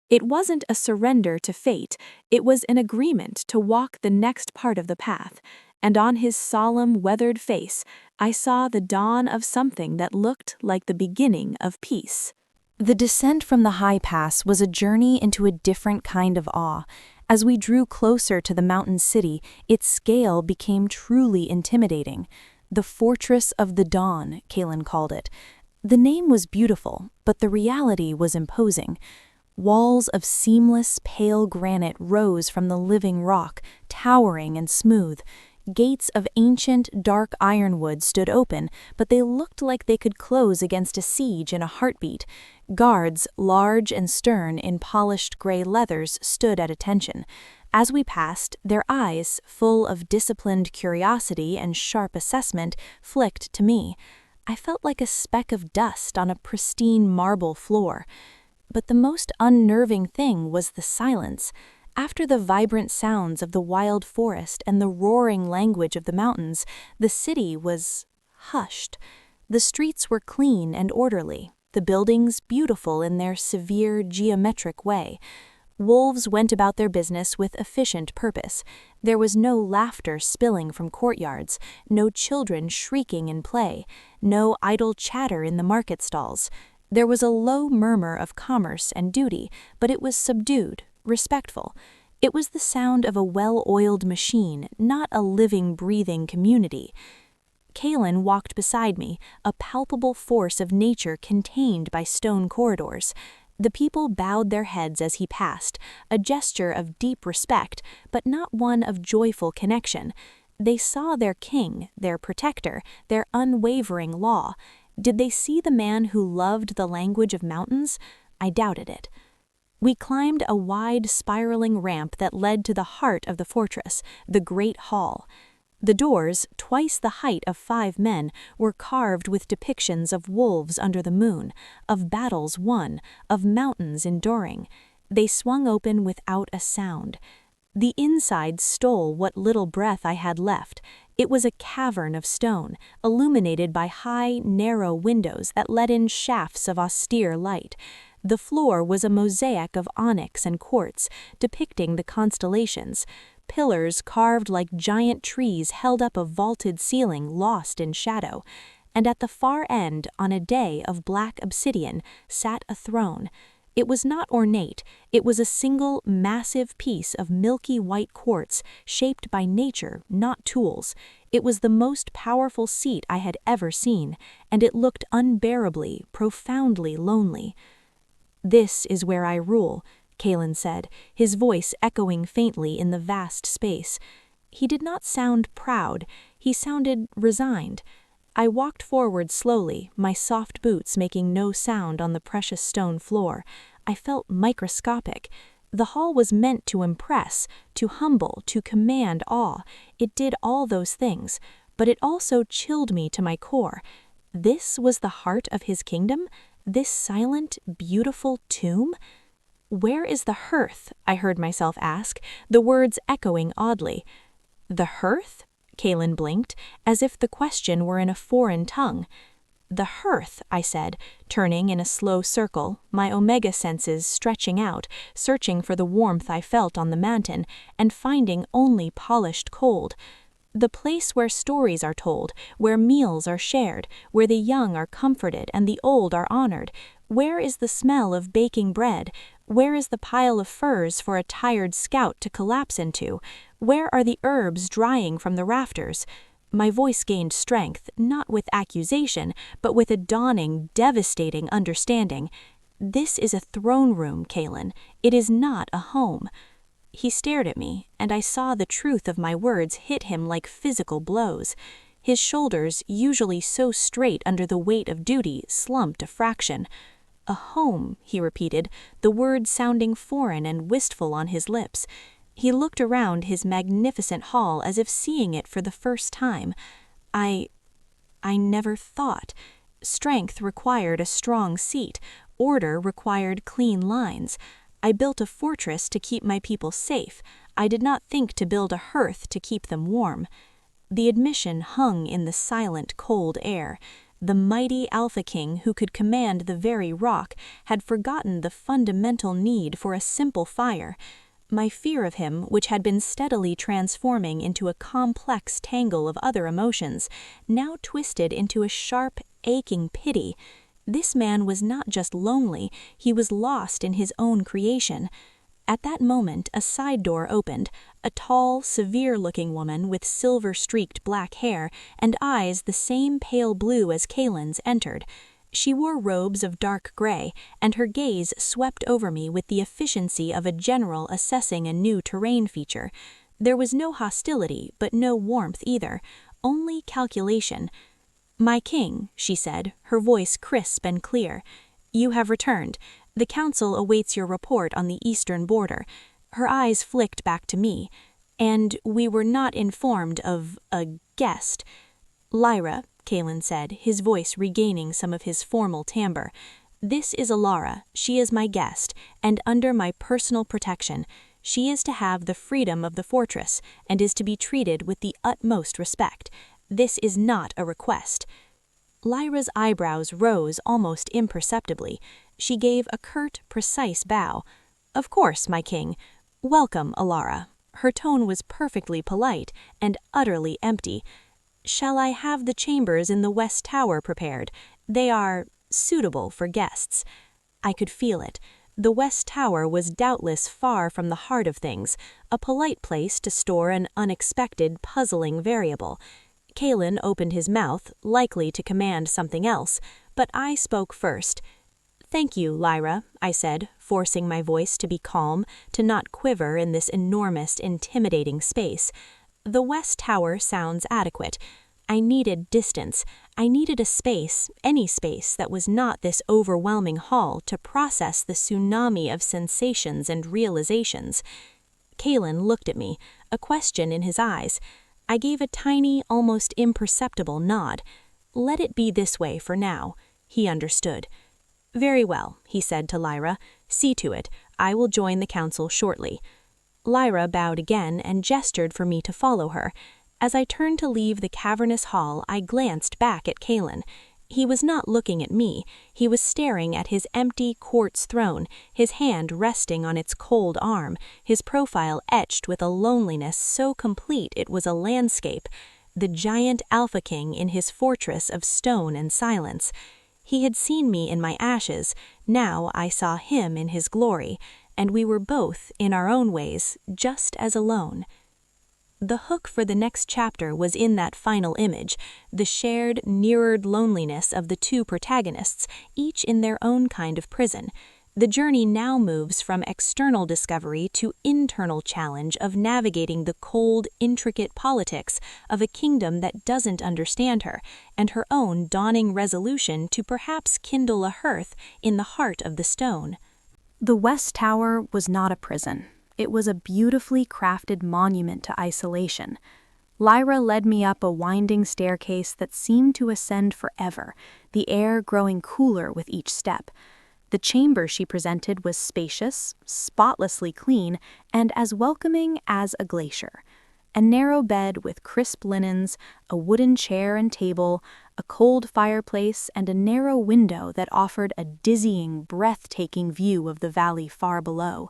It wasn't a surrender to fate, it was an agreement to walk the next part of the path, and on his solemn, weathered face, I saw the dawn of something that looked like the beginning of peace. The descent from the high pass was a journey into a different kind of awe. As we drew closer to the mountain city, its scale became truly intimidating. The Fortress of the Dawn, Kaelen called it. The name was beautiful, but the reality was imposing. Walls of seamless, pale granite rose from the living rock, towering and smooth. Gates of ancient, dark ironwood stood open, but they looked like they could close against a siege in a heartbeat. Guards, large and stern in polished gray leathers, stood at attention. As we passed, their eyes, full of disciplined curiosity and sharp assessment, flicked to me. I felt like a speck of dust on a pristine marble floor. But the most unnerving thing was the silence. After the vibrant sounds of the wild forest and the roaring language of the mountains, the city was hushed. The streets were clean and orderly, the buildings beautiful in their severe geometric way. Wolves went about their business with efficient purpose. There was no laughter spilling from courtyards, no children shrieking in play, no idle chatter in the market stalls. There was a low murmur of commerce and duty, but it was subdued, respectful. It was the sound of a well-oiled machine, not a living, breathing community. Kaelen walked beside me, a palpable force of nature contained by stone corridors. The people bowed their heads as he passed, a gesture of deep respect, but not one of joyful connection. They saw their king, their protector, their unwavering law. Did they see the man who loved the language of mountains? I doubted it. We climbed a wide, spiraling ramp that led to the heart of the fortress, the Great Hall. The doors, twice the height of 5 men, were carved with depictions of wolves under the moon, of battles won, of mountains enduring. They swung open without a sound. The inside stole what little breath I had left. It was a cavern of stone, illuminated by high, narrow windows that let in shafts of austere light. The floor was a mosaic of onyx and quartz, depicting the constellations. Pillars carved like giant trees held up a vaulted ceiling lost in shadow. And at the far end, on a day of black obsidian, sat a throne. It was not ornate, it was a single, massive piece of milky white quartz, shaped by nature, not tools. It was the most powerful seat I had ever seen, and it looked unbearably, profoundly lonely. "This is where I rule," Kaelen said, his voice echoing faintly in the vast space. He did not sound proud, he sounded resigned. I walked forward slowly, my soft boots making no sound on the precious stone floor. I felt microscopic. The hall was meant to impress, to humble, to command awe. It did all those things, but it also chilled me to my core. This was the heart of his kingdom? This silent, beautiful tomb? "Where is the hearth?" I heard myself ask, the words echoing oddly. "The hearth?" Kaelen blinked, as if the question were in a foreign tongue. "The hearth," I said, turning in a slow circle, my omega senses stretching out, searching for the warmth I felt on the mountain, and finding only polished cold. "The place where stories are told, where meals are shared, where the young are comforted and the old are honored. Where is the smell of baking bread? Where is the pile of furs for a tired scout to collapse into? Where are the herbs drying from the rafters?" My voice gained strength, not with accusation, but with a dawning, devastating understanding. "This is a throne room, Kaelen. It is not a home." He stared at me, and I saw the truth of my words hit him like physical blows. His shoulders, usually so straight under the weight of duty, slumped a fraction. "A home," he repeated, the words sounding foreign and wistful on his lips. He looked around his magnificent hall as if seeing it for the first time. I never thought. Strength required a strong seat. Order required clean lines. I built a fortress to keep my people safe. I did not think to build a hearth to keep them warm. The admission hung in the silent, cold air. The mighty Alpha King who could command the very rock had forgotten the fundamental need for a simple fire. My fear of him, which had been steadily transforming into a complex tangle of other emotions, now twisted into a sharp, aching pity. This man was not just lonely, he was lost in his own creation. At that moment, a side door opened. A tall, severe-looking woman with silver-streaked black hair and eyes the same pale blue as Kaelen's entered. She wore robes of dark gray, and her gaze swept over me with the efficiency of a general assessing a new terrain feature. There was no hostility, but no warmth either, only calculation. "My king," she said, her voice crisp and clear, "you have returned. The council awaits your report on the eastern border." Her eyes flicked back to me. "And we were not informed of a guest." "Lyra," Kaelen said, his voice regaining some of his formal timbre. "This is Elara. She is my guest, and under my personal protection. She is to have the freedom of the fortress, and is to be treated with the utmost respect. This is not a request." Lyra's eyebrows rose almost imperceptibly. She gave a curt, precise bow. "Of course, my king. Welcome, Elara." Her tone was perfectly polite and utterly empty. "Shall I have the chambers in the West Tower prepared? They are suitable for guests." I could feel it. The West Tower was doubtless far from the heart of things, a polite place to store an unexpected, puzzling variable. Kaelen opened his mouth, likely to command something else, but I spoke first. "Thank you, Lyra," I said, forcing my voice to be calm, to not quiver in this enormous, intimidating space. "The West Tower sounds adequate. I needed distance. I needed a space, any space that was not this overwhelming hall, to process the tsunami of sensations and realizations." Kaelen looked at me, a question in his eyes. I gave a tiny, almost imperceptible nod. "Let it be this way for now." He understood. "Very well," he said to Lyra. "See to it. I will join the council shortly." Lyra bowed again and gestured for me to follow her. As I turned to leave the cavernous hall, I glanced back at Kaelen. He was not looking at me. He was staring at his empty quartz throne, his hand resting on its cold arm, his profile etched with a loneliness so complete it was a landscape, the giant Alpha King in his fortress of stone and silence. He had seen me in my ashes, now I saw him in his glory, and we were both, in our own ways, just as alone. The hook for the next chapter was in that final image, the shared, mirrored loneliness of the two protagonists, each in their own kind of prison. The journey now moves from external discovery to internal challenge of navigating the cold, intricate politics of a kingdom that doesn't understand her, and her own dawning resolution to perhaps kindle a hearth in the heart of the stone. The West Tower was not a prison. It was a beautifully crafted monument to isolation. Lyra led me up a winding staircase that seemed to ascend forever, the air growing cooler with each step. The chamber she presented was spacious, spotlessly clean, and as welcoming as a glacier. A narrow bed with crisp linens, a wooden chair and table, a cold fireplace, and a narrow window that offered a dizzying, breathtaking view of the valley far below.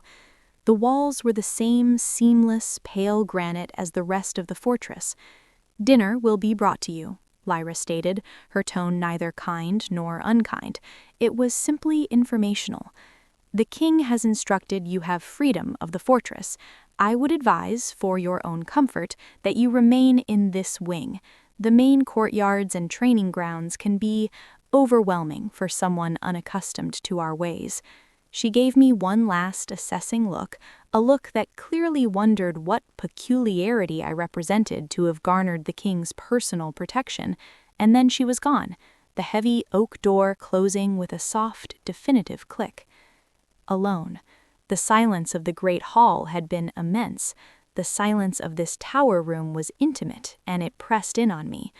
The walls were the same seamless, pale granite as the rest of the fortress. "Dinner will be brought to you," Lyra stated, her tone neither kind nor unkind. It was simply informational. "The king has instructed you have freedom of the fortress. I would advise, for your own comfort, that you remain in this wing. The main courtyards and training grounds can be overwhelming for someone unaccustomed to our ways." She gave me one last assessing look, a look that clearly wondered what peculiarity I represented to have garnered the king's personal protection, and then she was gone, the heavy oak door closing with a soft, definitive click. Alone. The silence of the great hall had been immense. The silence of this tower room was intimate, and it pressed in on me.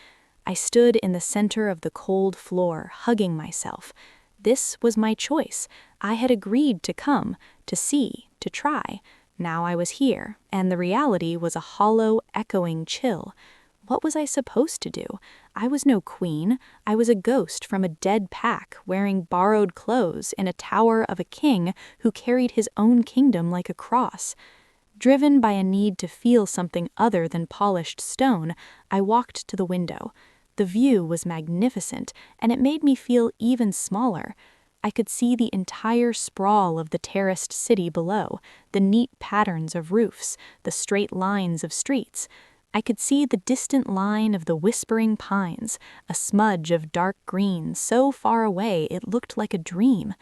I stood in the center of the cold floor, hugging myself. This was my choice. I had agreed to come, to see, to try. Now I was here, and the reality was a hollow, echoing chill. What was I supposed to do? I was no queen. I was a ghost from a dead pack, wearing borrowed clothes in a tower of a king who carried his own kingdom like a cross. Driven by a need to feel something other than polished stone, I walked to the window. The view was magnificent, and it made me feel even smaller. I could see the entire sprawl of the terraced city below, the neat patterns of roofs, the straight lines of streets. I could see the distant line of the whispering pines, a smudge of dark green so far away it looked like a dream.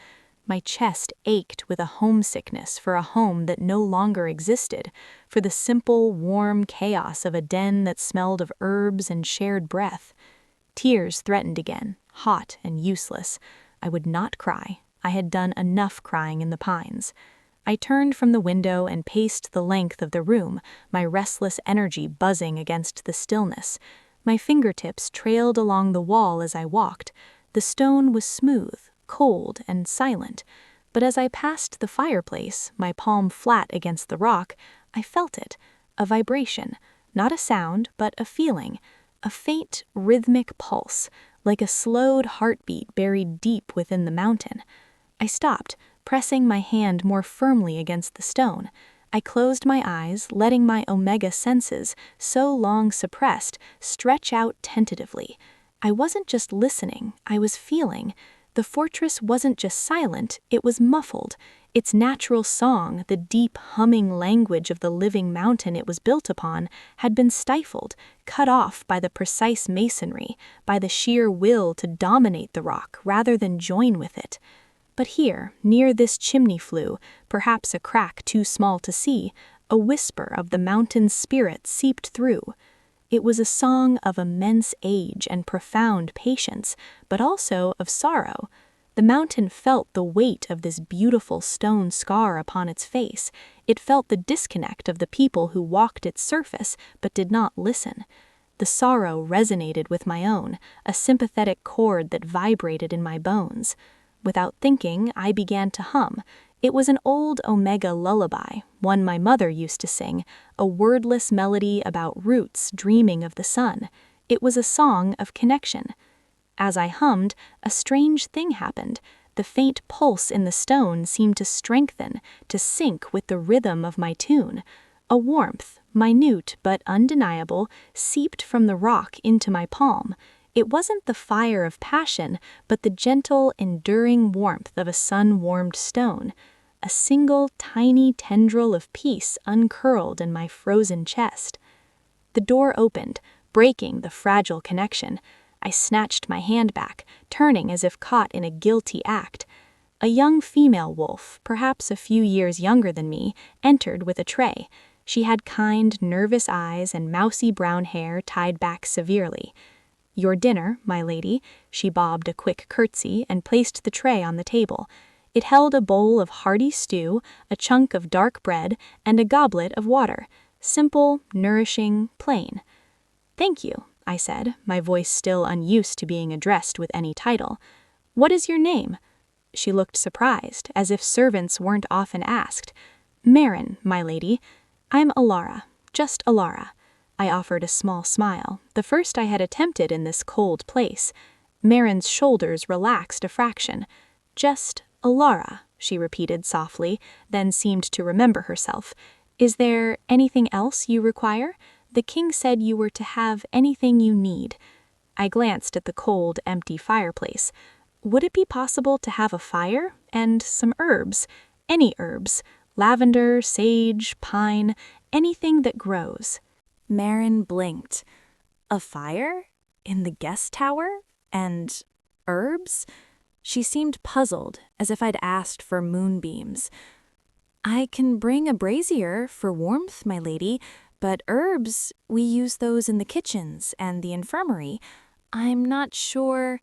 My chest ached with a homesickness for a home that no longer existed, for the simple, warm chaos of a den that smelled of herbs and shared breath. Tears threatened again, hot and useless. I would not cry. I had done enough crying in the pines. I turned from the window and paced the length of the room, my restless energy buzzing against the stillness. My fingertips trailed along the wall as I walked. The stone was smooth, cold, and silent. But as I passed the fireplace, my palm flat against the rock, I felt it, a vibration, not a sound, but a feeling, a faint, rhythmic pulse, like a slowed heartbeat buried deep within the mountain. I stopped, pressing my hand more firmly against the stone. I closed my eyes, letting my omega senses, so long suppressed, stretch out tentatively. I wasn't just listening, I was feeling. The fortress wasn't just silent, it was muffled. Its natural song, the deep humming language of the living mountain it was built upon, had been stifled, cut off by the precise masonry, by the sheer will to dominate the rock rather than join with it. But here, near this chimney flue, perhaps a crack too small to see, a whisper of the mountain's spirit seeped through. It was a song of immense age and profound patience, but also of sorrow. The mountain felt the weight of this beautiful stone scar upon its face. It felt the disconnect of the people who walked its surface but did not listen. The sorrow resonated with my own, a sympathetic chord that vibrated in my bones. Without thinking, I began to hum. It was an old Omega lullaby, one my mother used to sing, a wordless melody about roots dreaming of the sun. It was a song of connection. As I hummed, a strange thing happened. The faint pulse in the stone seemed to strengthen, to sync with the rhythm of my tune. A warmth, minute but undeniable, seeped from the rock into my palm. It wasn't the fire of passion, but the gentle, enduring warmth of a sun-warmed stone. A single, tiny tendril of peace uncurled in my frozen chest. The door opened, breaking the fragile connection. I snatched my hand back, turning as if caught in a guilty act. A young female wolf, perhaps a few years younger than me, entered with a tray. She had kind, nervous eyes and mousy brown hair tied back severely. "Your dinner, my lady." She bobbed a quick curtsy and placed the tray on the table. It held a bowl of hearty stew, a chunk of dark bread, and a goblet of water. Simple, nourishing, plain. "Thank you," I said, my voice still unused to being addressed with any title. "What is your name?" She looked surprised, as if servants weren't often asked. "Marin, my lady." "I'm Elara, just Elara." I offered a small smile, the first I had attempted in this cold place. Marin's shoulders relaxed a fraction. "Just Elara," she repeated softly, then seemed to remember herself. "Is there anything else you require? The king said you were to have anything you need." I glanced at the cold, empty fireplace. "Would it be possible to have a fire and some herbs? Any herbs. Lavender, sage, pine, anything that grows." Marin blinked. A fire? In the guest tower? And herbs? She seemed puzzled, as if I'd asked for moonbeams. "I can bring a brazier for warmth, my lady, but herbs, we use those in the kitchens and the infirmary. I'm not sure—"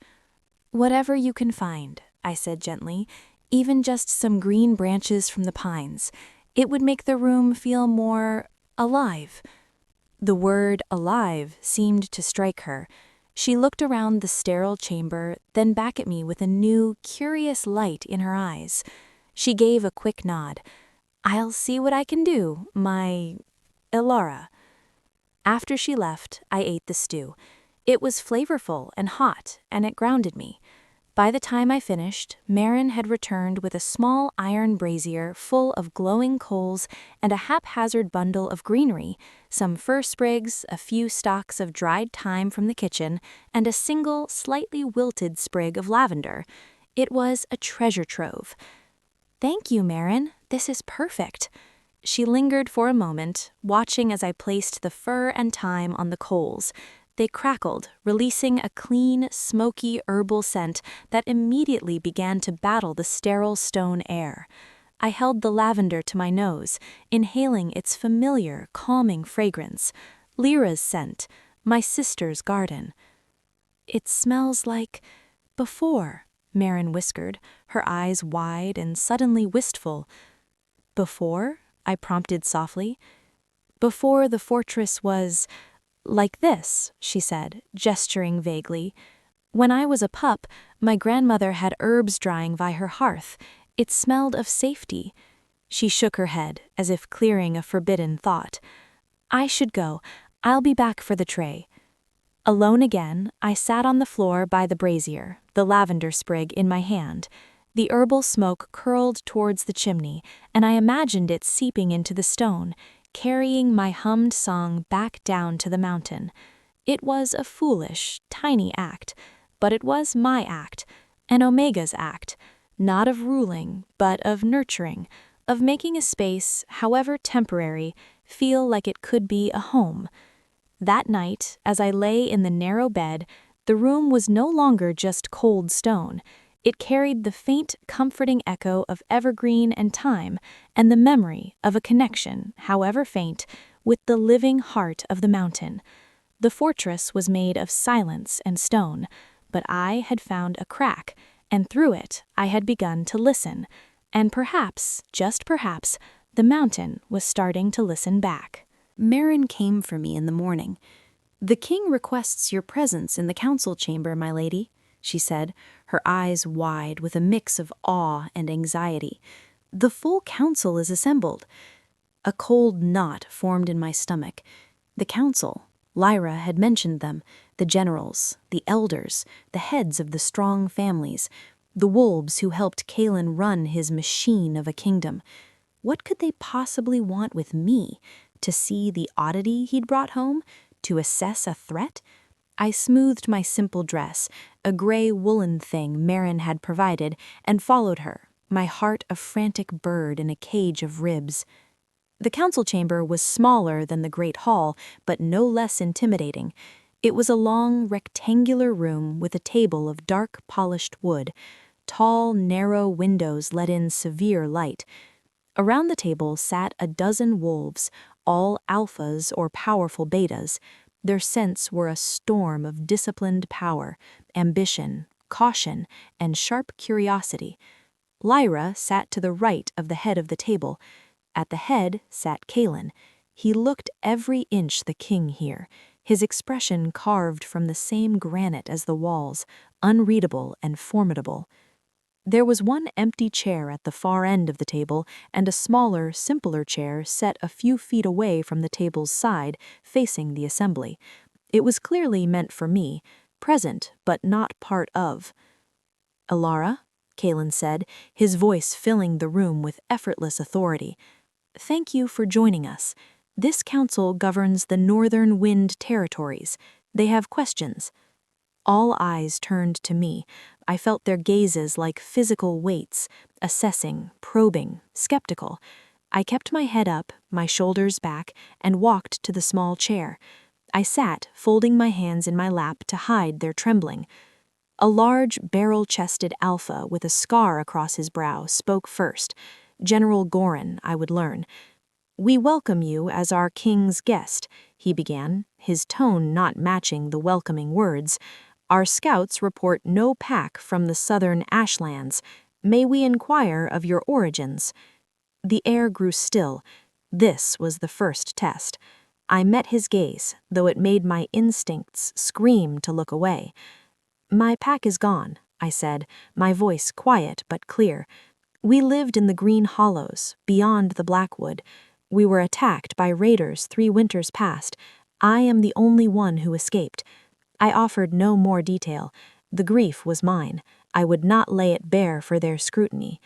"Whatever you can find," I said gently, "even just some green branches from the pines. It would make the room feel more alive." The word alive seemed to strike her. She looked around the sterile chamber, then back at me with a new, curious light in her eyes. She gave a quick nod. "I'll see what I can do, my Elara." After she left, I ate the stew. It was flavorful and hot, and it grounded me. By the time I finished, Marin had returned with a small iron brazier full of glowing coals and a haphazard bundle of greenery, some fir sprigs, a few stalks of dried thyme from the kitchen, and a single, slightly wilted sprig of lavender. It was a treasure trove. "Thank you, Marin. This is perfect." She lingered for a moment, watching as I placed the fir and thyme on the coals. They crackled, releasing a clean, smoky herbal scent that immediately began to battle the sterile stone air. I held the lavender to my nose, inhaling its familiar, calming fragrance. Lyra's scent, my sister's garden. "It smells like before," Marin whispered, her eyes wide and suddenly wistful. "Before?" I prompted softly. "Before the fortress was like this," she said, gesturing vaguely. "When I was a pup, my grandmother had herbs drying by her hearth. It smelled of safety." She shook her head, as if clearing a forbidden thought. "I should go. I'll be back for the tray." Alone again, I sat on the floor by the brazier, the lavender sprig in my hand. The herbal smoke curled towards the chimney, and I imagined it seeping into the stone, carrying my hummed song back down to the mountain. It was a foolish, tiny act, but it was my act, An Omega's act, not of ruling, but of nurturing, of making a space, however temporary, feel like it could be a home. That night, as I lay in the narrow bed, the room was no longer just cold stone. It carried the faint, comforting echo of evergreen and time, and the memory of a connection, however faint, with the living heart of the mountain. The fortress was made of silence and stone, but I had found a crack, and through it I had begun to listen, and perhaps, just perhaps, the mountain was starting to listen back. Marin came for me in the morning. "The king requests your presence in the council chamber, my lady," she said, her eyes wide with a mix of awe and anxiety. "The full council is assembled." A cold knot formed in my stomach. The council. Lyra had mentioned them, the generals, the elders, the heads of the strong families, the wolves who helped Kaelen run his machine of a kingdom. What could they possibly want with me? To see the oddity he'd brought home? To assess a threat? I smoothed my simple dress, a gray woolen thing Marin had provided, and followed her, my heart a frantic bird in a cage of ribs. The council chamber was smaller than the great hall, but no less intimidating. It was a long, rectangular room with a table of dark, polished wood. Tall, narrow windows let in severe light. Around the table sat a dozen wolves, all alphas or powerful betas. Their scents were a storm of disciplined power, ambition, caution, and sharp curiosity. Lyra sat to the right of the head of the table. At the head sat Kaelen. He looked every inch the king here, his expression carved from the same granite as the walls, unreadable and formidable. There was one empty chair at the far end of the table, and a smaller, simpler chair set a few feet away from the table's side, facing the assembly. It was clearly meant for me, present but not part of. "Elara," Kaelen said, his voice filling the room with effortless authority. "Thank you for joining us. This council governs the Northern Wind Territories. They have questions." All eyes turned to me. I felt their gazes like physical weights, assessing, probing, skeptical. I kept my head up, my shoulders back, and walked to the small chair. I sat, folding my hands in my lap to hide their trembling. A large, barrel-chested alpha with a scar across his brow spoke first. General Gorin, I would learn. "We welcome you as our king's guest," he began, his tone not matching the welcoming words. "Our scouts report no pack from the southern ashlands. May we inquire of your origins?" The air grew still. This was the first test. I met his gaze, though it made my instincts scream to look away. "My pack is gone," I said, my voice quiet but clear. "We lived in the Green Hollows, beyond the Blackwood. We were attacked by raiders 3 winters past. I am the only one who escaped." I offered no more detail. The grief was mine. I would not lay it bare for their scrutiny.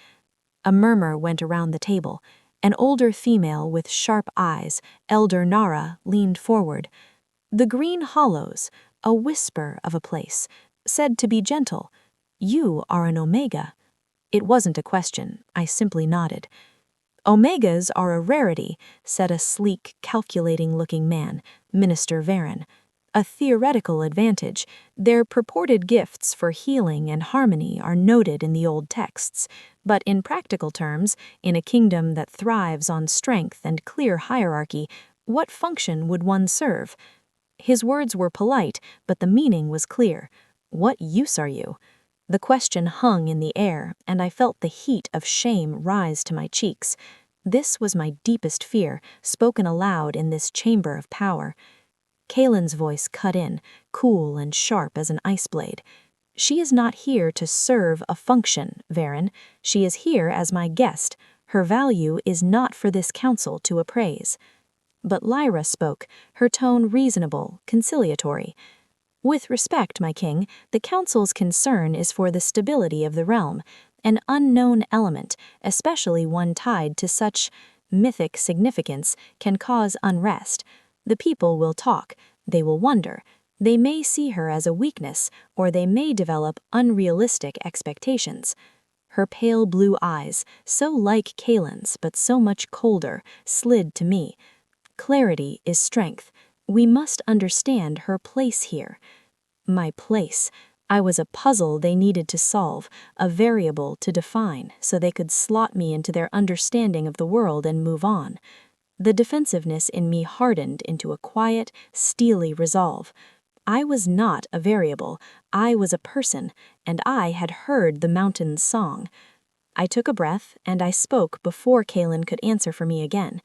A murmur went around the table. An older female with sharp eyes, Elder Nara, leaned forward. "The Green Hollows, a whisper of a place, said to be gentle. You are an Omega." It wasn't a question. I simply nodded. "Omegas are a rarity," said a sleek, calculating-looking man, Minister Varen. "A theoretical advantage. Their purported gifts for healing and harmony are noted in the old texts. But in practical terms, in a kingdom that thrives on strength and clear hierarchy, what function would one serve?" His words were polite, but the meaning was clear. What use are you? The question hung in the air, and I felt the heat of shame rise to my cheeks. This was my deepest fear, spoken aloud in this chamber of power. Kaelen's voice cut in, cool and sharp as an ice blade. "She is not here to serve a function, Varen. She is here as my guest. Her value is not for this council to appraise." But Lyra spoke, her tone reasonable, conciliatory. "With respect, my king, the council's concern is for the stability of the realm. An unknown element, especially one tied to such mythic significance, can cause unrest. The people will talk. They will wonder. They may see her as a weakness, or they may develop unrealistic expectations. Her pale blue eyes, so like Kaelen's but so much colder, slid to me. Clarity is strength. We must understand her place here. My place. I was a puzzle they needed to solve, a variable to define, so they could slot me into their understanding of the world and move on. The defensiveness in me hardened into a quiet, steely resolve. I was not a variable, I was a person, and I had heard the mountain's song. I took a breath, and I spoke before Kaelen could answer for me again.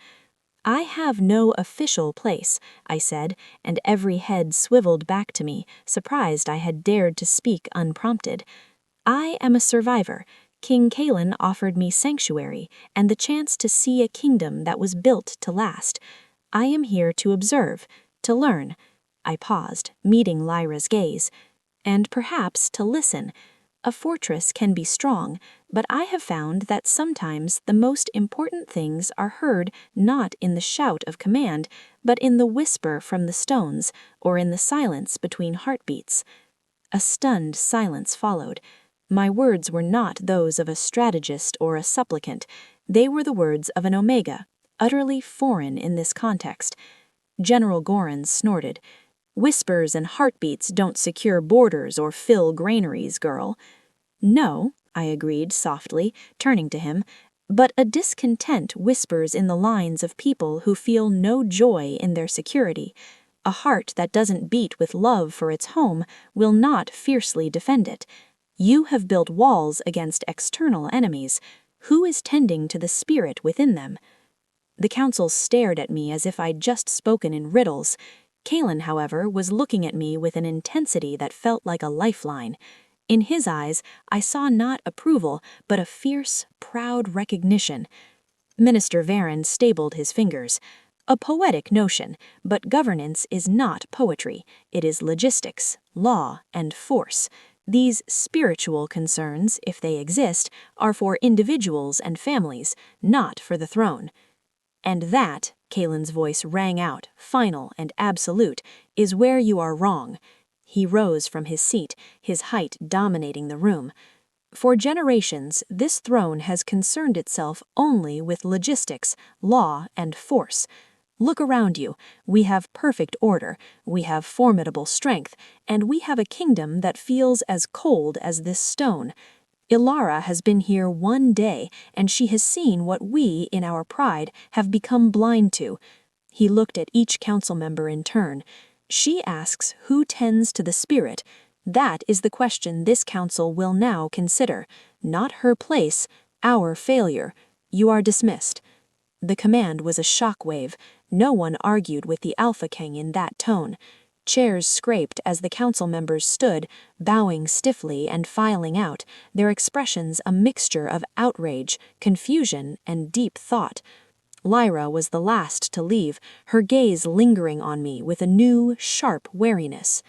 I have no official place, I said, and every head swiveled back to me, surprised I had dared to speak unprompted. I am a survivor. King Kaelen offered me sanctuary and the chance to see a kingdom that was built to last. I am here to observe, to learn. I paused, meeting Lyra's gaze. And perhaps to listen. A fortress can be strong, but I have found that sometimes the most important things are heard not in the shout of command, but in the whisper from the stones, or in the silence between heartbeats. A stunned silence followed. My words were not those of a strategist or a supplicant. They were the words of an Omega, utterly foreign in this context. General Goran snorted. Whispers and heartbeats don't secure borders or fill granaries, girl. No, I agreed softly, turning to him, but a discontent whispers in the lines of people who feel no joy in their security. A heart that doesn't beat with love for its home will not fiercely defend it. You have built walls against external enemies. Who is tending to the spirit within them? The council stared at me as if I'd just spoken in riddles. Kaelen, however, was looking at me with an intensity that felt like a lifeline. In his eyes, I saw not approval, but a fierce, proud recognition. Minister Varen stabled his fingers. A poetic notion, but governance is not poetry. It is logistics, law, and force. These spiritual concerns, if they exist, are for individuals and families, not for the throne. And that, Kaelen's voice rang out, final and absolute, is where you are wrong. He rose from his seat, his height dominating the room. For generations, this throne has concerned itself only with logistics, law, and force. Look around you. We have perfect order, we have formidable strength, and we have a kingdom that feels as cold as this stone. Elara has been here one day, and she has seen what we, in our pride, have become blind to. He looked at each council member in turn. She asks who tends to the spirit. That is the question this council will now consider. Not her place, our failure. You are dismissed. The command was a shockwave. No one argued with the Alpha King in that tone. Chairs scraped as the council members stood, bowing stiffly and filing out, their expressions a mixture of outrage, confusion, and deep thought. Lyra was the last to leave, her gaze lingering on me with a new, sharp wariness.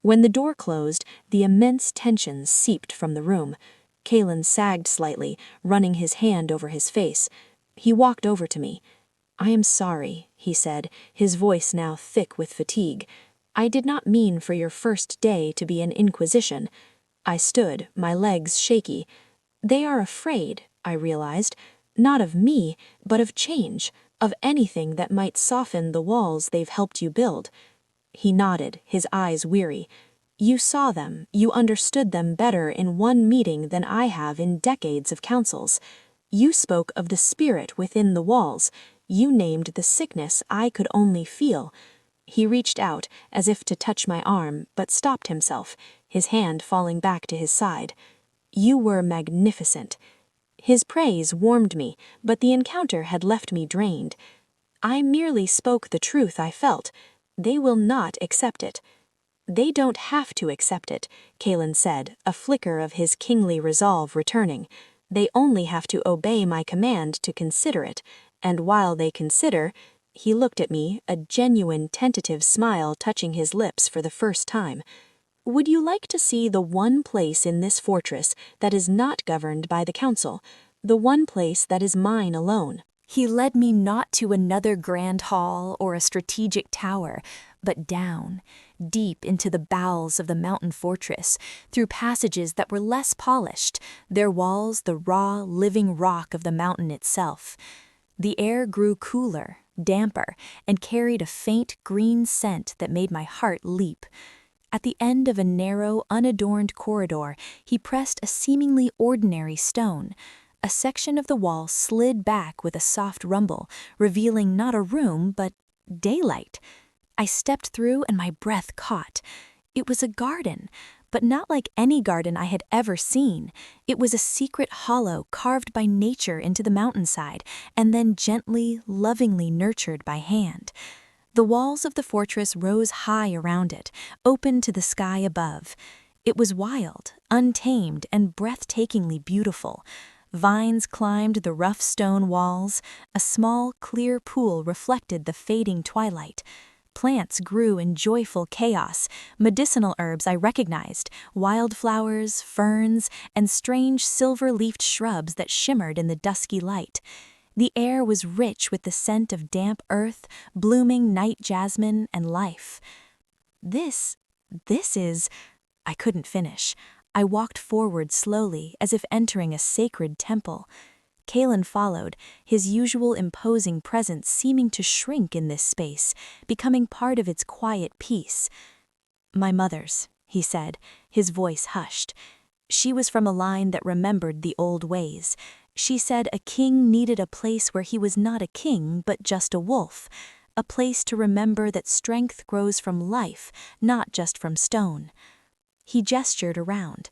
When the door closed, the immense tension seeped from the room. Kaelen sagged slightly, running his hand over his face. He walked over to me. I am sorry, he said, his voice now thick with fatigue. I did not mean for your first day to be an inquisition. I stood, my legs shaky. They are afraid, I realized, not of me, but of change, of anything that might soften the walls they've helped you build. He nodded, his eyes weary. You saw them, you understood them better in one meeting than I have in decades of councils. You spoke of the spirit within the walls. You named the sickness I could only feel. He reached out, as if to touch my arm, but stopped himself, his hand falling back to his side. You were magnificent. His praise warmed me, but the encounter had left me drained. I merely spoke the truth I felt. They will not accept it. They don't have to accept it, Kaelen said, a flicker of his kingly resolve returning. They only have to obey my command to consider it, and while they consider, he looked at me, a genuine tentative smile touching his lips for the first time. Would you like to see the one place in this fortress that is not governed by the council, the one place that is mine alone? He led me not to another grand hall or a strategic tower, but down, deep into the bowels of the mountain fortress, through passages that were less polished, their walls the raw, living rock of the mountain itself. The air grew cooler, damper, and carried a faint green scent that made my heart leap. At the end of a narrow, unadorned corridor, he pressed a seemingly ordinary stone. A section of the wall slid back with a soft rumble, revealing not a room, but daylight. I stepped through and my breath caught. It was a garden, but not like any garden I had ever seen. It was a secret hollow carved by nature into the mountainside, and then gently, lovingly nurtured by hand. The walls of the fortress rose high around it, open to the sky above. It was wild, untamed, and breathtakingly beautiful. Vines climbed the rough stone walls. A small, clear pool reflected the fading twilight. Plants grew in joyful chaos, medicinal herbs I recognized, wildflowers, ferns, and strange silver-leafed shrubs that shimmered in the dusky light. The air was rich with the scent of damp earth, blooming night jasmine, and life. This is... I couldn't finish. I walked forward slowly, as if entering a sacred temple. Kaelen followed, his usual imposing presence seeming to shrink in this space, becoming part of its quiet peace. "My mother's," he said, his voice hushed. "She was from a line that remembered the old ways. She said a king needed a place where he was not a king, but just a wolf. A place to remember that strength grows from life, not just from stone." He gestured around.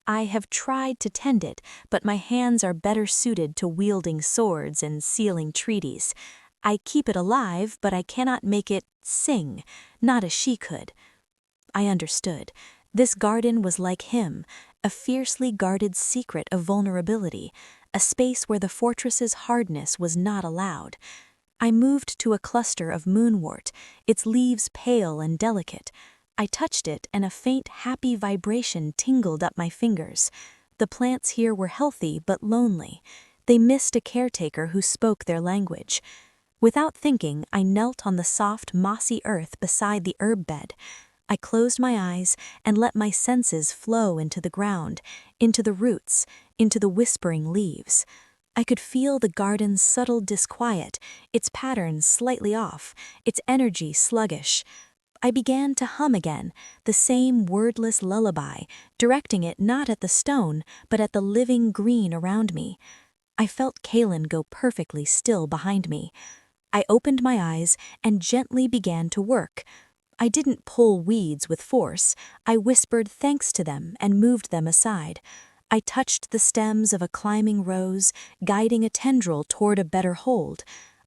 "I have tried to tend it, but my hands are better suited to wielding swords and sealing treaties. I keep it alive, but I cannot make it sing, not as she could." I understood. This garden was like him, a fiercely guarded secret of vulnerability, a space where the fortress's hardness was not allowed. I moved to a cluster of moonwort, its leaves pale and delicate. I touched it and a faint, happy vibration tingled up my fingers. The plants here were healthy but lonely. They missed a caretaker who spoke their language. Without thinking, I knelt on the soft, mossy earth beside the herb bed. I closed my eyes and let my senses flow into the ground, into the roots, into the whispering leaves. I could feel the garden's subtle disquiet, its patterns slightly off, its energy sluggish. I began to hum again, the same wordless lullaby, directing it not at the stone, but at the living green around me. I felt Kaelen go perfectly still behind me. I opened my eyes and gently began to work. I didn't pull weeds with force. I whispered thanks to them and moved them aside. I touched the stems of a climbing rose, guiding a tendril toward a better hold.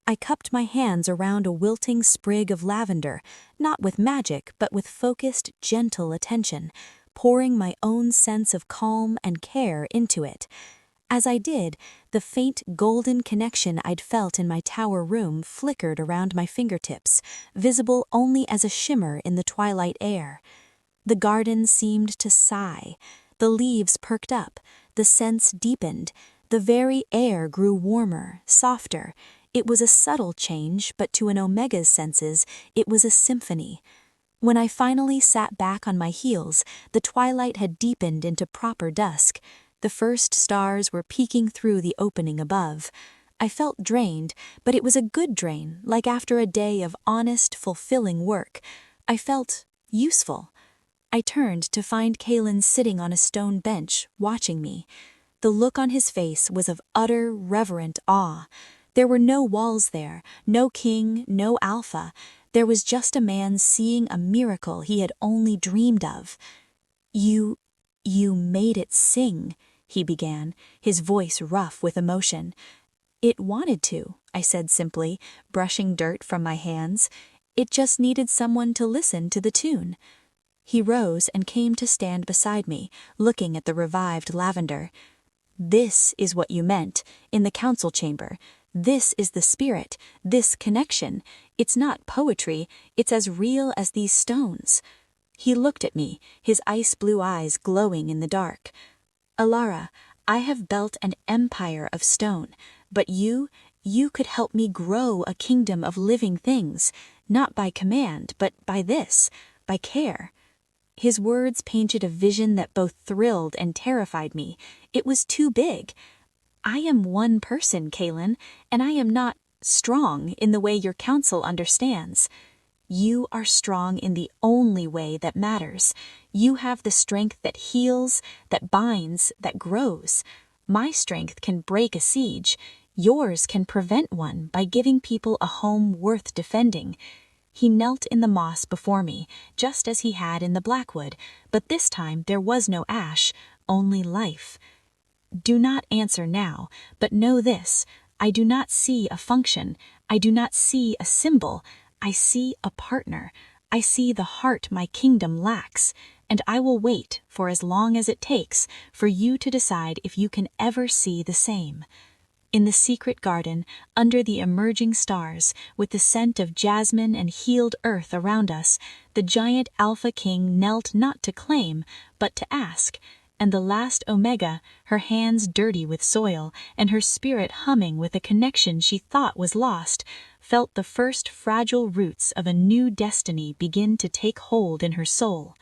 I cupped my hands around a wilting sprig of lavender, not with magic, but with focused, gentle attention, pouring my own sense of calm and care into it. As I did, the faint golden connection I'd felt in my tower room flickered around my fingertips, visible only as a shimmer in the twilight air. The garden seemed to sigh. The leaves perked up, the scents deepened, the very air grew warmer, softer. It was a subtle change, but to an Omega's senses, it was a symphony. When I finally sat back on my heels, the twilight had deepened into proper dusk. The first stars were peeking through the opening above. I felt drained, but it was a good drain, like after a day of honest, fulfilling work. I felt useful. I turned to find Kaelen sitting on a stone bench, watching me. The look on his face was of utter, reverent awe. There were no walls there, no king, no alpha. There was just a man seeing a miracle he had only dreamed of. You made it sing," he began, his voice rough with emotion. "It wanted to," I said simply, brushing dirt from my hands. "It just needed someone to listen to the tune." He rose and came to stand beside me, looking at the revived lavender. "This is what you meant, in the council chamber. This is the spirit, this connection. It's not poetry, it's as real as these stones." He looked at me, his ice-blue eyes glowing in the dark. "Elara, I have built an empire of stone, but you could help me grow a kingdom of living things, not by command, but by this. by care. His words painted a vision that both thrilled and terrified me. It was too big. I am one person, Kaelen, and I am not strong in the way your council understands. You are strong in the only way that matters. You have the strength that heals, that binds, that grows. My strength can break a siege. Yours can prevent one by giving people a home worth defending. He knelt in the moss before me, just as he had in the blackwood, but this time there was no ash, only life. Do not answer now, but know this: I do not see a function. I do not see a symbol. I see a partner. I see the heart my kingdom lacks, and I will wait for as long as it takes for you to decide if you can ever see the same. In the secret garden, under the emerging stars, with the scent of jasmine and healed earth around us, the giant Alpha King knelt not to claim, but to ask, and the last Omega, her hands dirty with soil, and her spirit humming with a connection she thought was lost, felt the first fragile roots of a new destiny begin to take hold in her soul.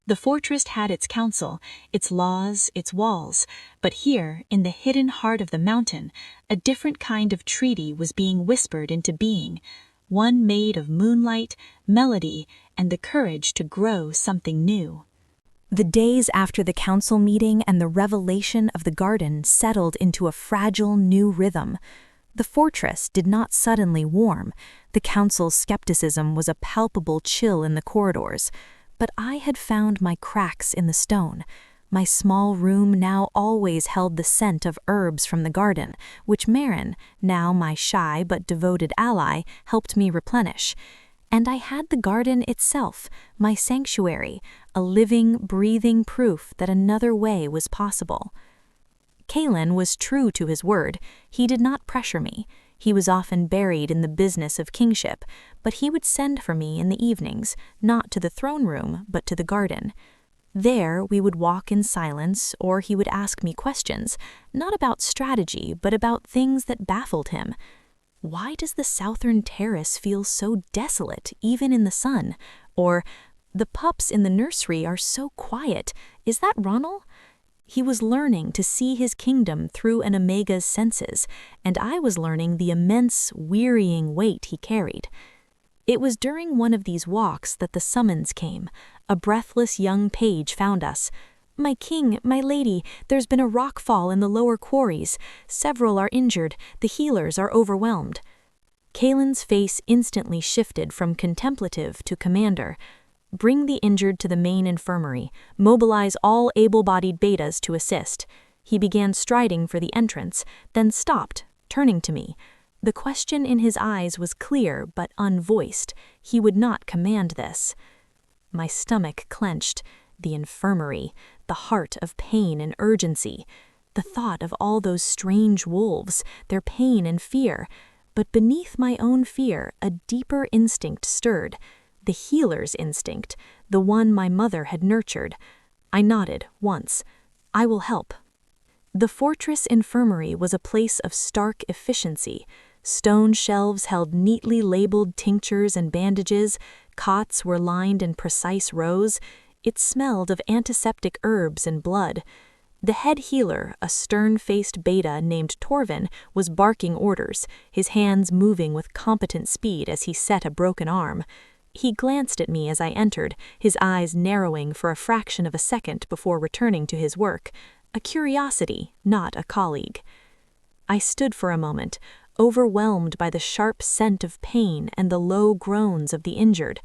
The fortress had its council, its laws, its walls, but here, in the hidden heart of the mountain, a different kind of treaty was being whispered into being, one made of moonlight, melody, and the courage to grow something new. The days after the council meeting and the revelation of the garden settled into a fragile new rhythm. The fortress did not suddenly warm. The council's skepticism was a palpable chill in the corridors. But I had found my cracks in the stone. My small room now always held the scent of herbs from the garden, which Marin, now my shy but devoted ally, helped me replenish. And I had the garden itself, my sanctuary, a living, breathing proof that another way was possible. Kaelen was true to his word. He did not pressure me. He was often buried in the business of kingship, but he would send for me in the evenings, not to the throne room, but to the garden. There we would walk in silence, or he would ask me questions, not about strategy, but about things that baffled him. Why does the southern terrace feel so desolate, even in the sun? Or, the pups in the nursery are so quiet. Is that Ronald? He was learning to see his kingdom through an Omega's senses, and I was learning the immense, wearying weight he carried. It was during one of these walks that the summons came. A breathless young page found us. "My king, my lady, there's been a rockfall in the lower quarries. Several are injured. The healers are overwhelmed." Kaelen's face instantly shifted from contemplative to commander. "Bring the injured to the main infirmary. Mobilize all able-bodied betas to assist." He began striding for the entrance, then stopped, turning to me. The question in his eyes was clear but unvoiced. He would not command this. My stomach clenched. The infirmary, the heart of pain and urgency. The thought of all those strange wolves, their pain and fear. But beneath my own fear, a deeper instinct stirred. The healer's instinct, the one my mother had nurtured. I nodded once. "I will help." The fortress infirmary was a place of stark efficiency. Stone shelves held neatly labeled tinctures and bandages. Cots were lined in precise rows. It smelled of antiseptic herbs and blood. The head healer, a stern-faced beta named Torvin, was barking orders, his hands moving with competent speed as he set a broken arm. He glanced at me as I entered, his eyes narrowing for a fraction of a second before returning to his work. A curiosity, not a colleague. I stood for a moment, overwhelmed by the sharp scent of pain and the low groans of the injured.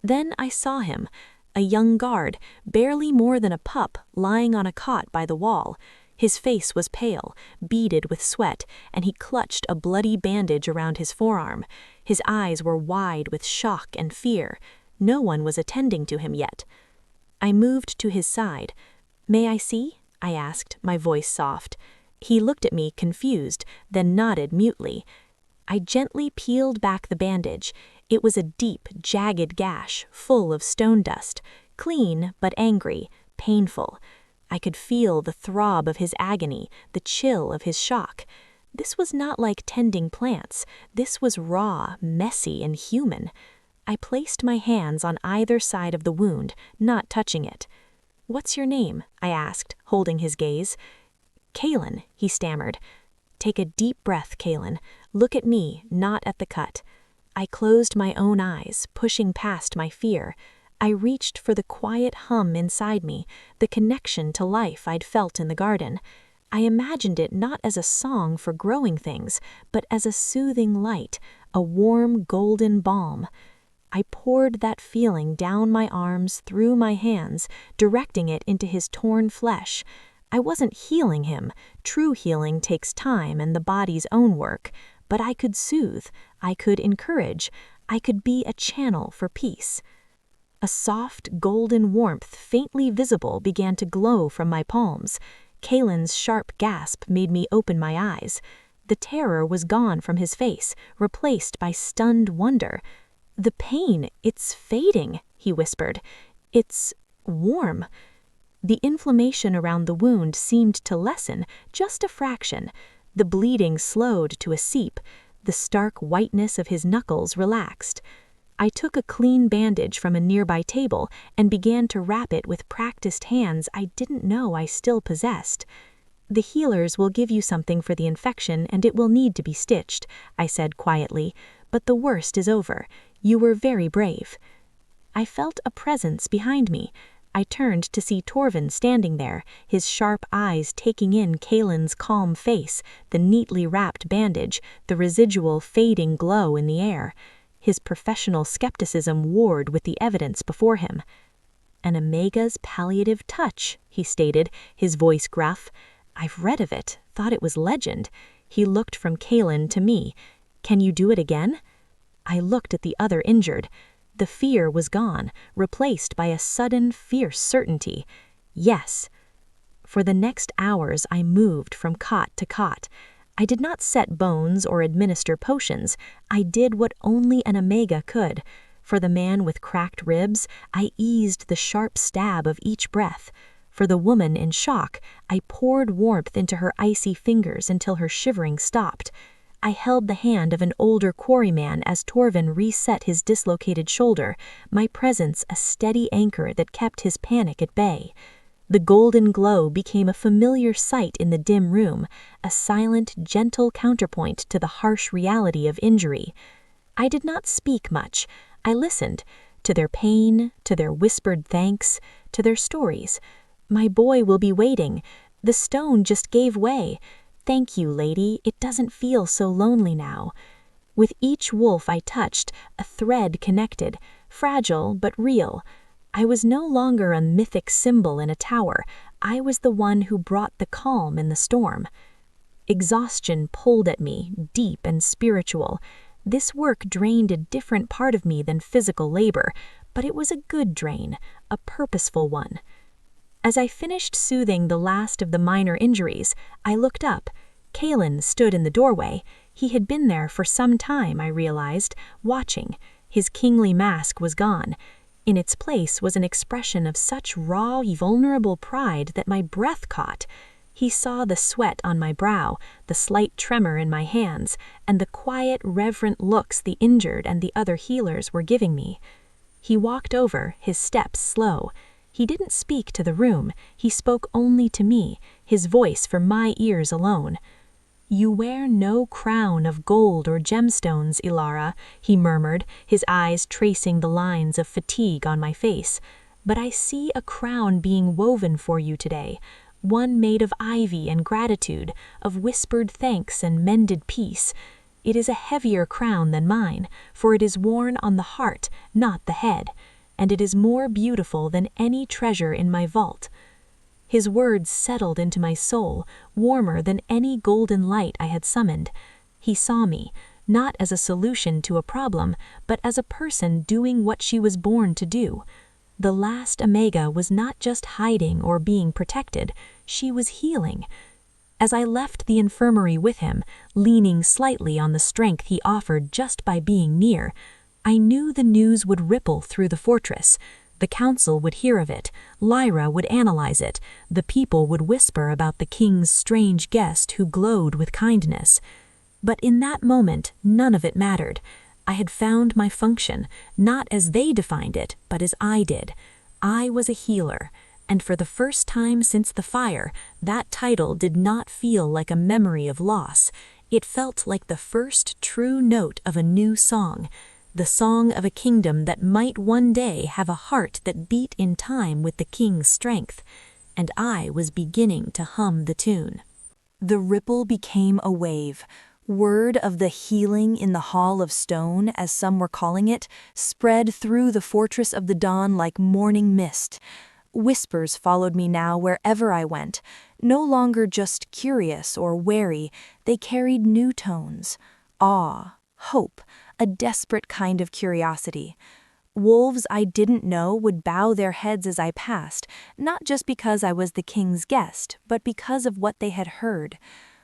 Then I saw him, a young guard, barely more than a pup, lying on a cot by the wall. His face was pale, beaded with sweat, and he clutched a bloody bandage around his forearm. His eyes were wide with shock and fear. No one was attending to him yet. I moved to his side. "May I see?" I asked, my voice soft. He looked at me confused, then nodded mutely. I gently peeled back the bandage. It was a deep, jagged gash, full of stone dust, clean but angry, painful. I could feel the throb of his agony, the chill of his shock. This was not like tending plants. This was raw, messy, and human. I placed my hands on either side of the wound, not touching it. "What's your name?" I asked, holding his gaze. "Kaelen," he stammered. "Take a deep breath, Kaelen. Look at me, not at the cut." I closed my own eyes, pushing past my fear. I reached for the quiet hum inside me, the connection to life I'd felt in the garden. I imagined it not as a song for growing things, but as a soothing light, a warm golden balm. I poured that feeling down my arms, through my hands, directing it into his torn flesh. I wasn't healing him. True healing takes time and the body's own work. But I could soothe, I could encourage, I could be a channel for peace. A soft, golden warmth faintly visible began to glow from my palms. Kaelen's sharp gasp made me open my eyes. The terror was gone from his face, replaced by stunned wonder. "The pain, it's fading," he whispered. "It's warm." The inflammation around the wound seemed to lessen, just a fraction. The bleeding slowed to a seep. The stark whiteness of his knuckles relaxed. I took a clean bandage from a nearby table and began to wrap it with practiced hands I didn't know I still possessed. "The healers will give you something for the infection and it will need to be stitched," I said quietly, "but the worst is over. You were very brave." I felt a presence behind me. I turned to see Torvin standing there, his sharp eyes taking in Kaelen's calm face, the neatly wrapped bandage, the residual fading glow in the air. His professional skepticism warred with the evidence before him. "An Omega's palliative touch," he stated, his voice gruff. "I've read of it, thought it was legend." He looked from Kaelen to me. "Can you do it again?" I looked at the other injured. The fear was gone, replaced by a sudden, fierce certainty. Yes. For the next hours I moved from cot to cot. I did not set bones or administer potions. I did what only an Omega could. For the man with cracked ribs, I eased the sharp stab of each breath. For the woman in shock, I poured warmth into her icy fingers until her shivering stopped. I held the hand of an older quarryman as Torvin reset his dislocated shoulder, my presence a steady anchor that kept his panic at bay. The golden glow became a familiar sight in the dim room, a silent, gentle counterpoint to the harsh reality of injury. I did not speak much. I listened, to their pain, to their whispered thanks, to their stories. "My boy will be waiting. The stone just gave way. Thank you, lady, it doesn't feel so lonely now." With each wolf I touched, a thread connected, fragile but real. I was no longer a mythic symbol in a tower. I was the one who brought the calm in the storm. Exhaustion pulled at me, deep and spiritual. This work drained a different part of me than physical labor, but it was a good drain, a purposeful one. As I finished soothing the last of the minor injuries, I looked up. Kaelen stood in the doorway. He had been there for some time, I realized, watching. His kingly mask was gone. In its place was an expression of such raw, vulnerable pride that my breath caught. He saw the sweat on my brow, the slight tremor in my hands, and the quiet, reverent looks the injured and the other healers were giving me. He walked over, his steps slow. He didn't speak to the room. He spoke only to me, his voice for my ears alone. "You wear no crown of gold or gemstones, Elara," he murmured, his eyes tracing the lines of fatigue on my face. "But I see a crown being woven for you today, one made of ivy and gratitude, of whispered thanks and mended peace. It is a heavier crown than mine, for it is worn on the heart, not the head, and it is more beautiful than any treasure in my vault." His words settled into my soul, warmer than any golden light I had summoned. He saw me, not as a solution to a problem, but as a person doing what she was born to do. The last Omega was not just hiding or being protected, she was healing. As I left the infirmary with him, leaning slightly on the strength he offered just by being near, I knew the news would ripple through the fortress. The council would hear of it, Lyra would analyze it, the people would whisper about the king's strange guest who glowed with kindness. But in that moment, none of it mattered. I had found my function, not as they defined it, but as I did. I was a healer, and for the first time since the fire, that title did not feel like a memory of loss. It felt like the first true note of a new song, the song of a kingdom that might one day have a heart that beat in time with the king's strength. And I was beginning to hum the tune. The ripple became a wave. Word of the healing in the Hall of Stone, as some were calling it, spread through the Fortress of the Dawn like morning mist. Whispers followed me now wherever I went, no longer just curious or wary, they carried new tones. Awe, hope, a desperate kind of curiosity. Wolves I didn't know would bow their heads as I passed, not just because I was the king's guest, but because of what they had heard.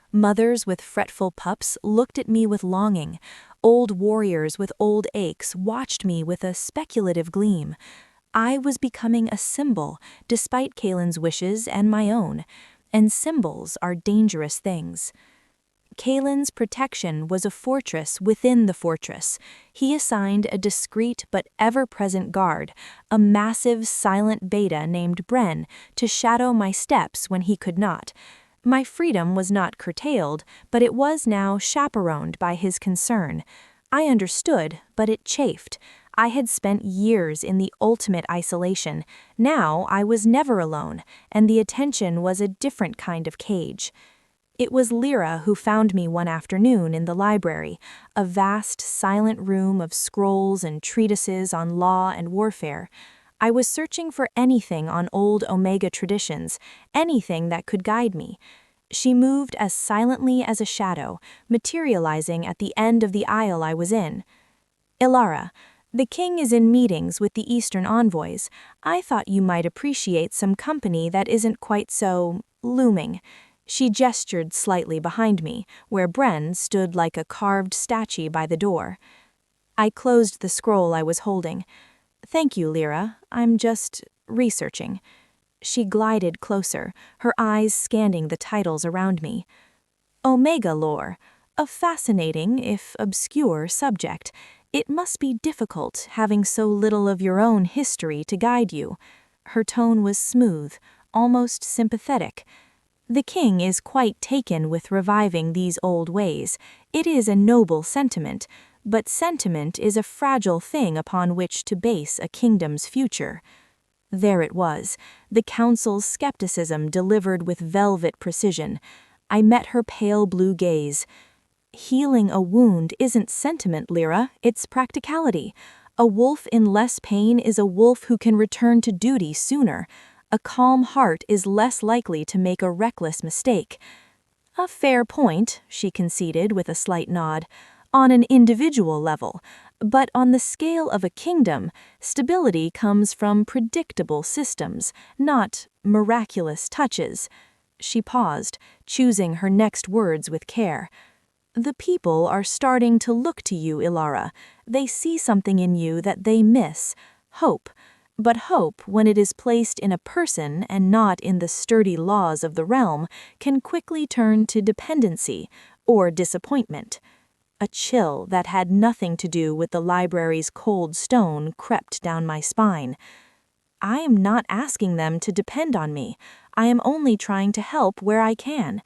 Mothers with fretful pups looked at me with longing. Old warriors with old aches watched me with a speculative gleam. I was becoming a symbol, despite Kaelen's wishes and my own. And symbols are dangerous things. Kaelen's protection was a fortress within the fortress. He assigned a discreet but ever-present guard, a massive silent beta named Bren, to shadow my steps when he could not. My freedom was not curtailed, but it was now chaperoned by his concern. I understood, but it chafed. I had spent years in the ultimate isolation. Now I was never alone, and the attention was a different kind of cage. It was Elara who found me one afternoon in the library, a vast, silent room of scrolls and treatises on law and warfare. I was searching for anything on old Omega traditions, anything that could guide me. She moved as silently as a shadow, materializing at the end of the aisle I was in. "Elara, the king is in meetings with the Eastern envoys. I thought you might appreciate some company that isn't quite so looming." She gestured slightly behind me, where Bren stood like a carved statue by the door. I closed the scroll I was holding. "Thank you, Elara. I'm just researching." She glided closer, her eyes scanning the titles around me. "Omega lore, a fascinating, if obscure, subject. It must be difficult having so little of your own history to guide you." Her tone was smooth, almost sympathetic. "The king is quite taken with reviving these old ways. It is a noble sentiment, but sentiment is a fragile thing upon which to base a kingdom's future." There it was, the council's skepticism delivered with velvet precision. I met her pale blue gaze. "Healing a wound isn't sentiment, Elara, it's practicality. A wolf in less pain is a wolf who can return to duty sooner. A calm heart is less likely to make a reckless mistake." "A fair point," she conceded with a slight nod, "on an individual level. But on the scale of a kingdom, stability comes from predictable systems, not miraculous touches." She paused, choosing her next words with care. "The people are starting to look to you, Elara. They see something in you that they miss, hope. But hope, when it is placed in a person and not in the sturdy laws of the realm, can quickly turn to dependency or disappointment." A chill that had nothing to do with the library's cold stone crept down my spine. "I am not asking them to depend on me. I am only trying to help where I can."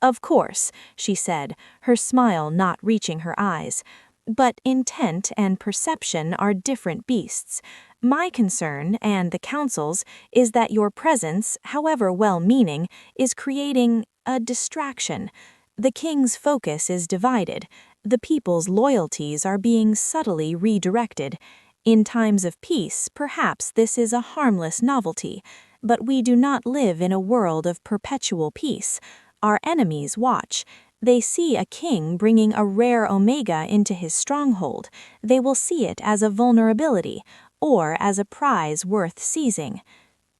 "Of course," she said, her smile not reaching her eyes. "But intent and perception are different beasts. My concern, and the council's, is that your presence, however well-meaning, is creating a distraction. The king's focus is divided. The people's loyalties are being subtly redirected. In times of peace, perhaps this is a harmless novelty. But we do not live in a world of perpetual peace. Our enemies watch. They see a king bringing a rare Omega into his stronghold. They will see it as a vulnerability, or as a prize worth seizing."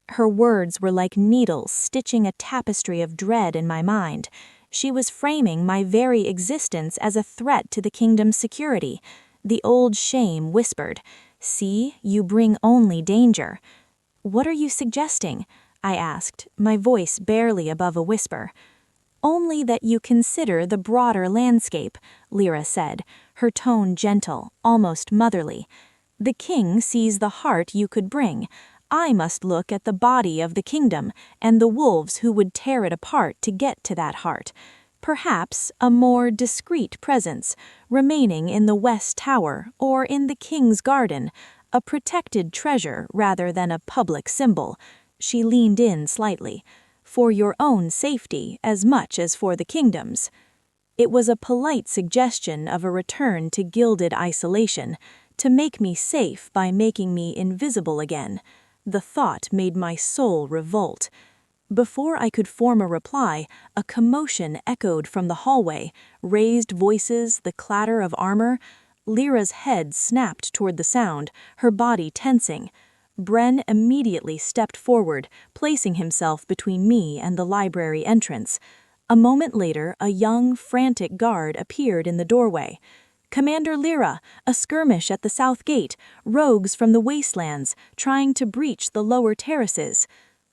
Her words were like needles stitching a tapestry of dread in my mind. She was framing my very existence as a threat to the kingdom's security. The old shame whispered, "See, you bring only danger." "What are you suggesting?" I asked, my voice barely above a whisper. "Only that you consider the broader landscape," Elara said, her tone gentle, almost motherly. "The king sees the heart you could bring. I must look at the body of the kingdom, and the wolves who would tear it apart to get to that heart. Perhaps a more discreet presence, remaining in the West Tower or in the king's garden, a protected treasure rather than a public symbol." She leaned in slightly. "For your own safety as much as for the kingdom's." It was a polite suggestion of a return to gilded isolation, to make me safe by making me invisible again. The thought made my soul revolt. Before I could form a reply, a commotion echoed from the hallway, raised voices, the clatter of armor. Lyra's head snapped toward the sound, her body tensing. Bren immediately stepped forward, placing himself between me and the library entrance. A moment later, a young, frantic guard appeared in the doorway. "Commander Lyra, a skirmish at the south gate, rogues from the wastelands, trying to breach the lower terraces."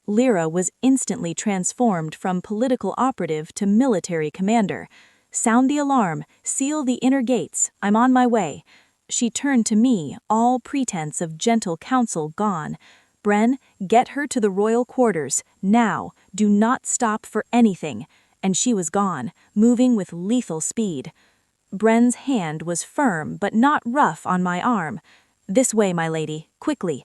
Lyra was instantly transformed from political operative to military commander. "Sound the alarm, seal the inner gates, I'm on my way." She turned to me, all pretense of gentle counsel gone. "Bren, get her to the royal quarters, now, do not stop for anything." And she was gone, moving with lethal speed. Bren's hand was firm but not rough on my arm. "This way, my lady, quickly."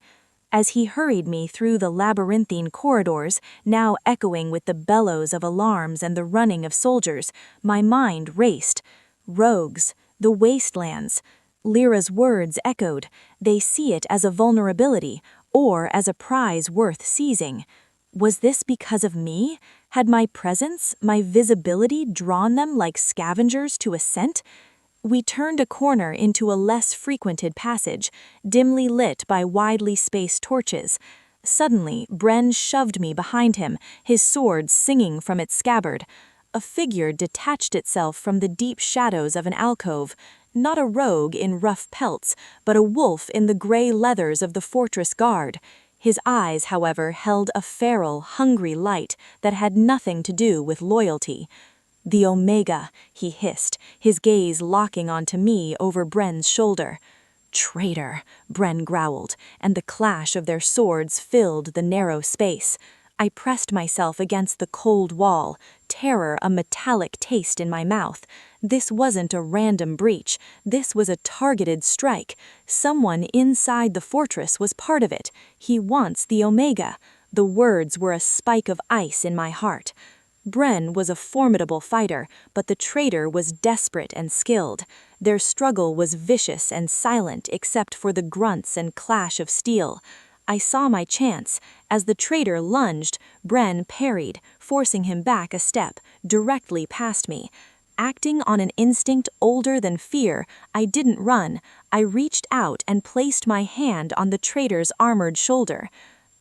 As he hurried me through the labyrinthine corridors, now echoing with the bellows of alarms and the running of soldiers, my mind raced. Rogues, the wastelands. Lyra's words echoed. They see it as a vulnerability, or as a prize worth seizing. Was this because of me? Had my presence, my visibility drawn them like scavengers to a scent? We turned a corner into a less frequented passage, dimly lit by widely spaced torches. Suddenly, Bren shoved me behind him, his sword singing from its scabbard. A figure detached itself from the deep shadows of an alcove, not a rogue in rough pelts, but a wolf in the gray leathers of the fortress guard. His eyes, however, held a feral, hungry light that had nothing to do with loyalty. "The Omega," he hissed, his gaze locking onto me over Bren's shoulder. "Traitor," Bren growled, and the clash of their swords filled the narrow space. I pressed myself against the cold wall, terror a metallic taste in my mouth. This wasn't a random breach, this was a targeted strike. Someone inside the fortress was part of it. "He wants the Omega." The words were a spike of ice in my heart. Bren was a formidable fighter, but the traitor was desperate and skilled. Their struggle was vicious and silent except for the grunts and clash of steel. I saw my chance. As the traitor lunged, Bren parried, forcing him back a step, directly past me. Acting on an instinct older than fear, I didn't run. I reached out and placed my hand on the traitor's armored shoulder.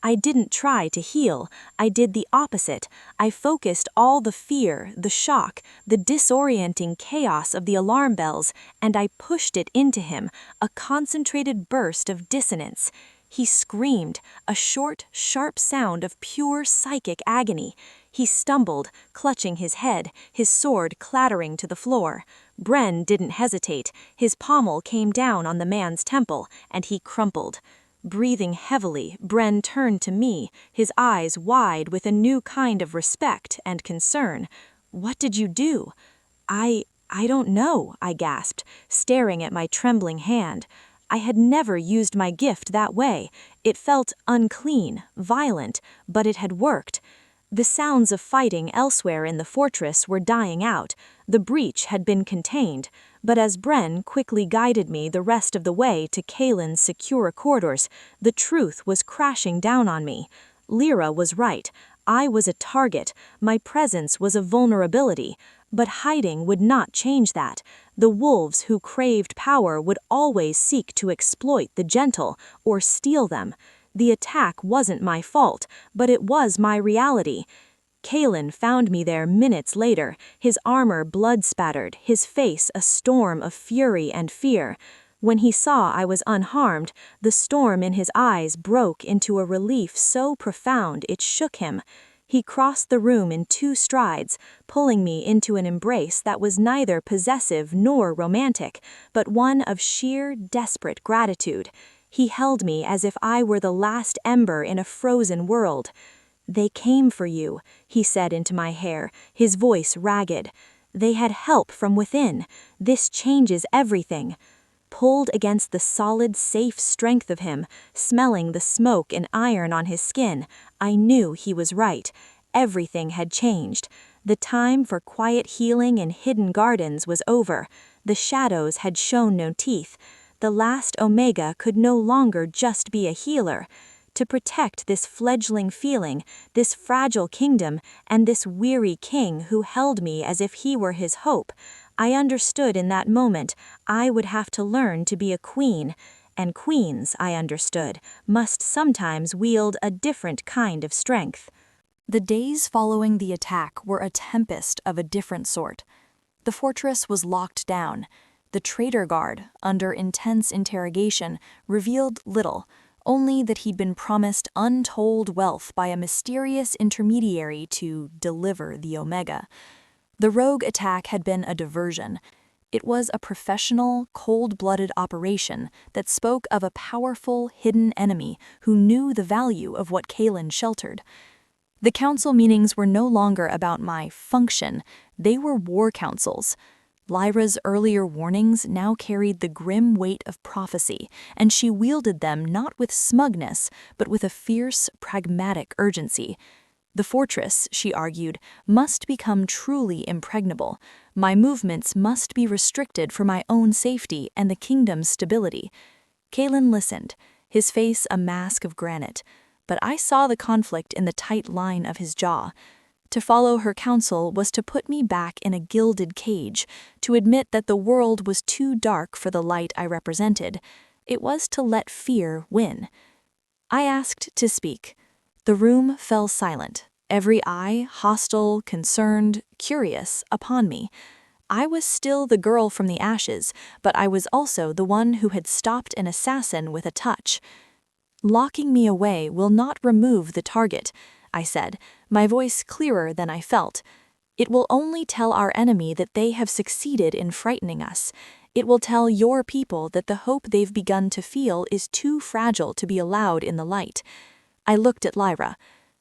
I didn't try to heal. I did the opposite. I focused all the fear, the shock, the disorienting chaos of the alarm bells, and I pushed it into him, a concentrated burst of dissonance. He screamed, a short, sharp sound of pure psychic agony. He stumbled, clutching his head, his sword clattering to the floor. Bren didn't hesitate. His pommel came down on the man's temple, and he crumpled. Breathing heavily, Bren turned to me, his eyes wide with a new kind of respect and concern. "What did you do?" I don't know," I gasped, staring at my trembling hand. I had never used my gift that way. It felt unclean, violent, but it had worked. The sounds of fighting elsewhere in the fortress were dying out. The breach had been contained, but as Bren quickly guided me the rest of the way to Kaelen's secure quarters, the truth was crashing down on me. Lyra was right. I was a target. My presence was a vulnerability. But hiding would not change that. The wolves who craved power would always seek to exploit the gentle or steal them. The attack wasn't my fault, but it was my reality. Kaelen found me there minutes later, his armor blood-spattered, his face a storm of fury and fear. When he saw I was unharmed, the storm in his eyes broke into a relief so profound it shook him. He crossed the room in 2 strides, pulling me into an embrace that was neither possessive nor romantic, but one of sheer, desperate gratitude. He held me as if I were the last ember in a frozen world. "They came for you," he said into my hair, his voice ragged. "They had help from within. This changes everything." Pulled against the solid, safe strength of him, smelling the smoke and iron on his skin, I knew he was right. Everything had changed. The time for quiet healing in hidden gardens was over. The shadows had shown no teeth. The last Omega could no longer just be a healer. To protect this fledgling feeling, this fragile kingdom, and this weary king who held me as if he were his hope, I understood in that moment I would have to learn to be a queen, and queens, I understood, must sometimes wield a different kind of strength. The days following the attack were a tempest of a different sort. The fortress was locked down. The traitor guard, under intense interrogation, revealed little, only that he'd been promised untold wealth by a mysterious intermediary to deliver the Omega. The rogue attack had been a diversion. It was a professional, cold-blooded operation that spoke of a powerful, hidden enemy who knew the value of what Kaelen sheltered. The council meetings were no longer about my function, they were war councils. Lyra's earlier warnings now carried the grim weight of prophecy, and she wielded them not with smugness, but with a fierce, pragmatic urgency. The fortress, she argued, must become truly impregnable. My movements must be restricted for my own safety and the kingdom's stability. Kaelen listened, his face a mask of granite, but I saw the conflict in the tight line of his jaw. To follow her counsel was to put me back in a gilded cage, to admit that the world was too dark for the light I represented. It was to let fear win. I asked to speak. The room fell silent, every eye hostile, concerned, curious, upon me. I was still the girl from the ashes, but I was also the one who had stopped an assassin with a touch. "Locking me away will not remove the target," I said, my voice clearer than I felt. "It will only tell our enemy that they have succeeded in frightening us. It will tell your people that the hope they've begun to feel is too fragile to be allowed in the light." I looked at Lyra.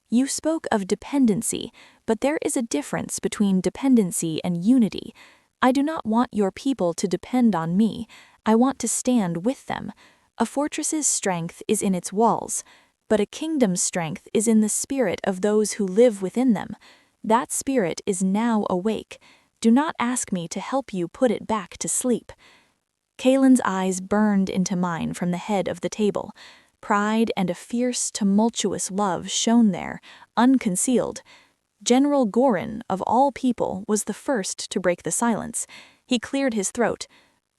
"You spoke of dependency, but there is a difference between dependency and unity. I do not want your people to depend on me. I want to stand with them. A fortress's strength is in its walls, but a kingdom's strength is in the spirit of those who live within them. That spirit is now awake. Do not ask me to help you put it back to sleep." Kaelen's eyes burned into mine from the head of the table. Pride and a fierce, tumultuous love shone there, unconcealed. General Gorin, of all people, was the first to break the silence. He cleared his throat.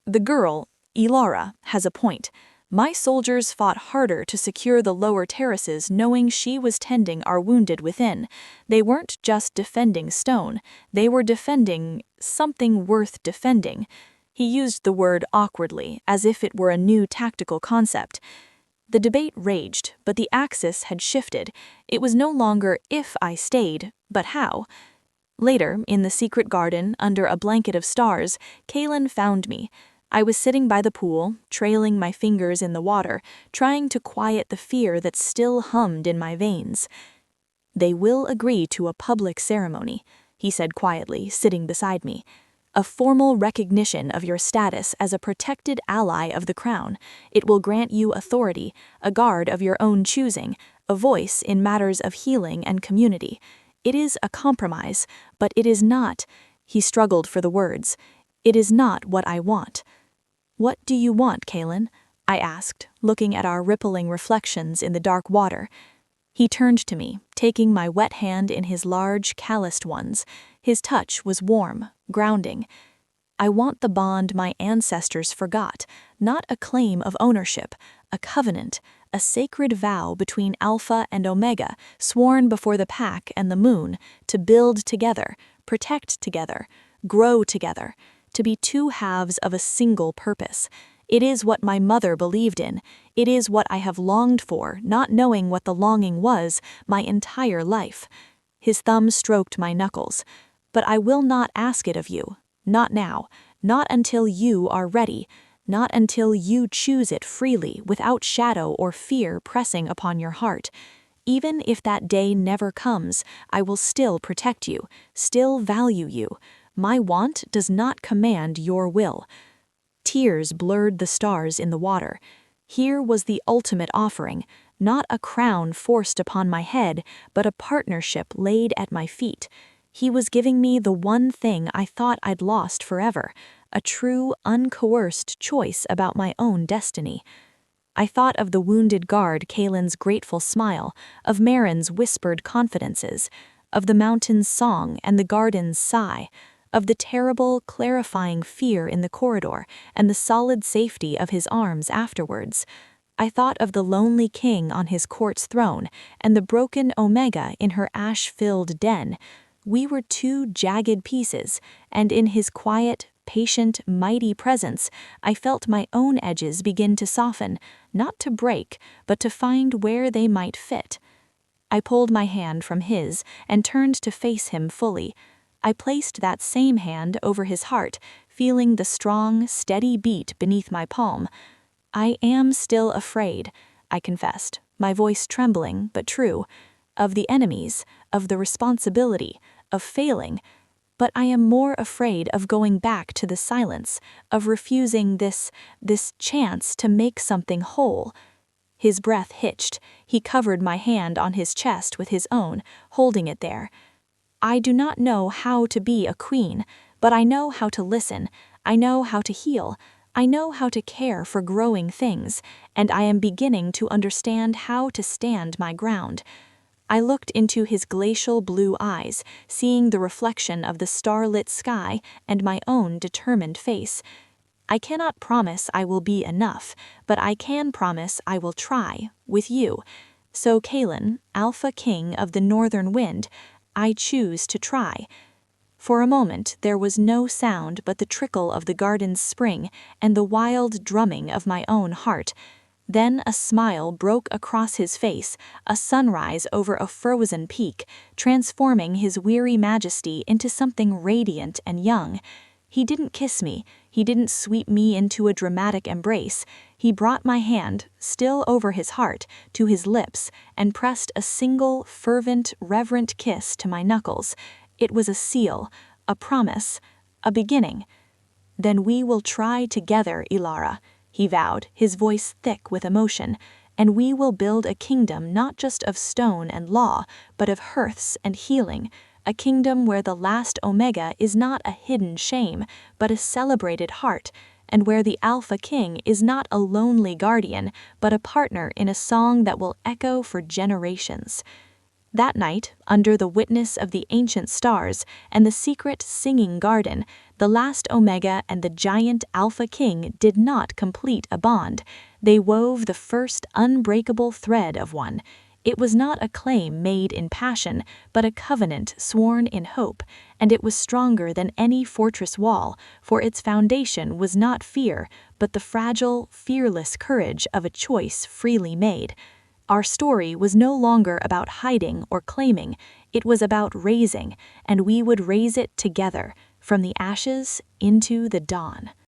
"The girl, Elara, has a point. My soldiers fought harder to secure the lower terraces knowing she was tending our wounded within. They weren't just defending stone, they were defending something worth defending." He used the word awkwardly, as if it were a new tactical concept. The debate raged, but the axis had shifted. It was no longer if I stayed, but how. Later, in the secret garden, under a blanket of stars, Kaelen found me. I was sitting by the pool, trailing my fingers in the water, trying to quiet the fear that still hummed in my veins. "They will agree to a public ceremony," he said quietly, sitting beside me. "A formal recognition of your status as a protected ally of the crown. It will grant you authority, a guard of your own choosing, a voice in matters of healing and community. It is a compromise, but it is not," he struggled for the words, "it is not what I want." "What do you want, Kaelen?" I asked, looking at our rippling reflections in the dark water. He turned to me, taking my wet hand in his large, calloused ones. His touch was warm, grounding. "I want the bond my ancestors forgot, not a claim of ownership, a covenant, a sacred vow between Alpha and Omega, sworn before the pack and the moon, to build together, protect together, grow together, to be two halves of a single purpose. It is what my mother believed in. It is what I have longed for, not knowing what the longing was, my entire life." His thumb stroked my knuckles. "But I will not ask it of you. Not now. Not until you are ready. Not until you choose it freely, without shadow or fear pressing upon your heart. Even if that day never comes, I will still protect you, still value you. My want does not command your will." Tears blurred the stars in the water. Here was the ultimate offering, not a crown forced upon my head, but a partnership laid at my feet. He was giving me the one thing I thought I'd lost forever, a true, uncoerced choice about my own destiny. I thought of the wounded guard Kaelen's grateful smile, of Marin's whispered confidences, of the mountain's song and the garden's sigh, of the terrible, clarifying fear in the corridor and the solid safety of his arms afterwards. I thought of the lonely king on his court's throne and the broken Omega in her ash-filled den. We were two jagged pieces, and in his quiet, patient, mighty presence, I felt my own edges begin to soften, not to break, but to find where they might fit. I pulled my hand from his and turned to face him fully. I placed that same hand over his heart, feeling the strong, steady beat beneath my palm. "I am still afraid," I confessed, my voice trembling but true, "of the enemies, of the responsibility, of failing. But I am more afraid of going back to the silence, of refusing this chance to make something whole." His breath hitched. He covered my hand on his chest with his own, holding it there. "I do not know how to be a queen, but I know how to listen. I know how to heal. I know how to care for growing things, and I am beginning to understand how to stand my ground." I looked into his glacial blue eyes, seeing the reflection of the starlit sky and my own determined face. "I cannot promise I will be enough, but I can promise I will try, with you. So Kaelen, Alpha King of the Northern Wind, I choose to try." For a moment there was no sound but the trickle of the garden's spring and the wild drumming of my own heart. Then a smile broke across his face, a sunrise over a frozen peak, transforming his weary majesty into something radiant and young. He didn't kiss me, he didn't sweep me into a dramatic embrace. He brought my hand, still over his heart, to his lips, and pressed a single, fervent, reverent kiss to my knuckles. It was a seal, a promise, a beginning. "Then we will try together, Elara," he vowed, his voice thick with emotion, "and we will build a kingdom not just of stone and law, but of hearths and healing, a kingdom where the last Omega is not a hidden shame, but a celebrated heart, and where the Alpha King is not a lonely guardian, but a partner in a song that will echo for generations." That night, under the witness of the ancient stars and the secret singing garden, the last Omega and the giant Alpha King did not complete a bond. They wove the first unbreakable thread of one. It was not a claim made in passion, but a covenant sworn in hope, and it was stronger than any fortress wall, for its foundation was not fear, but the fragile, fearless courage of a choice freely made. Our story was no longer about hiding or claiming, it was about raising, and we would raise it together, from the ashes into the dawn.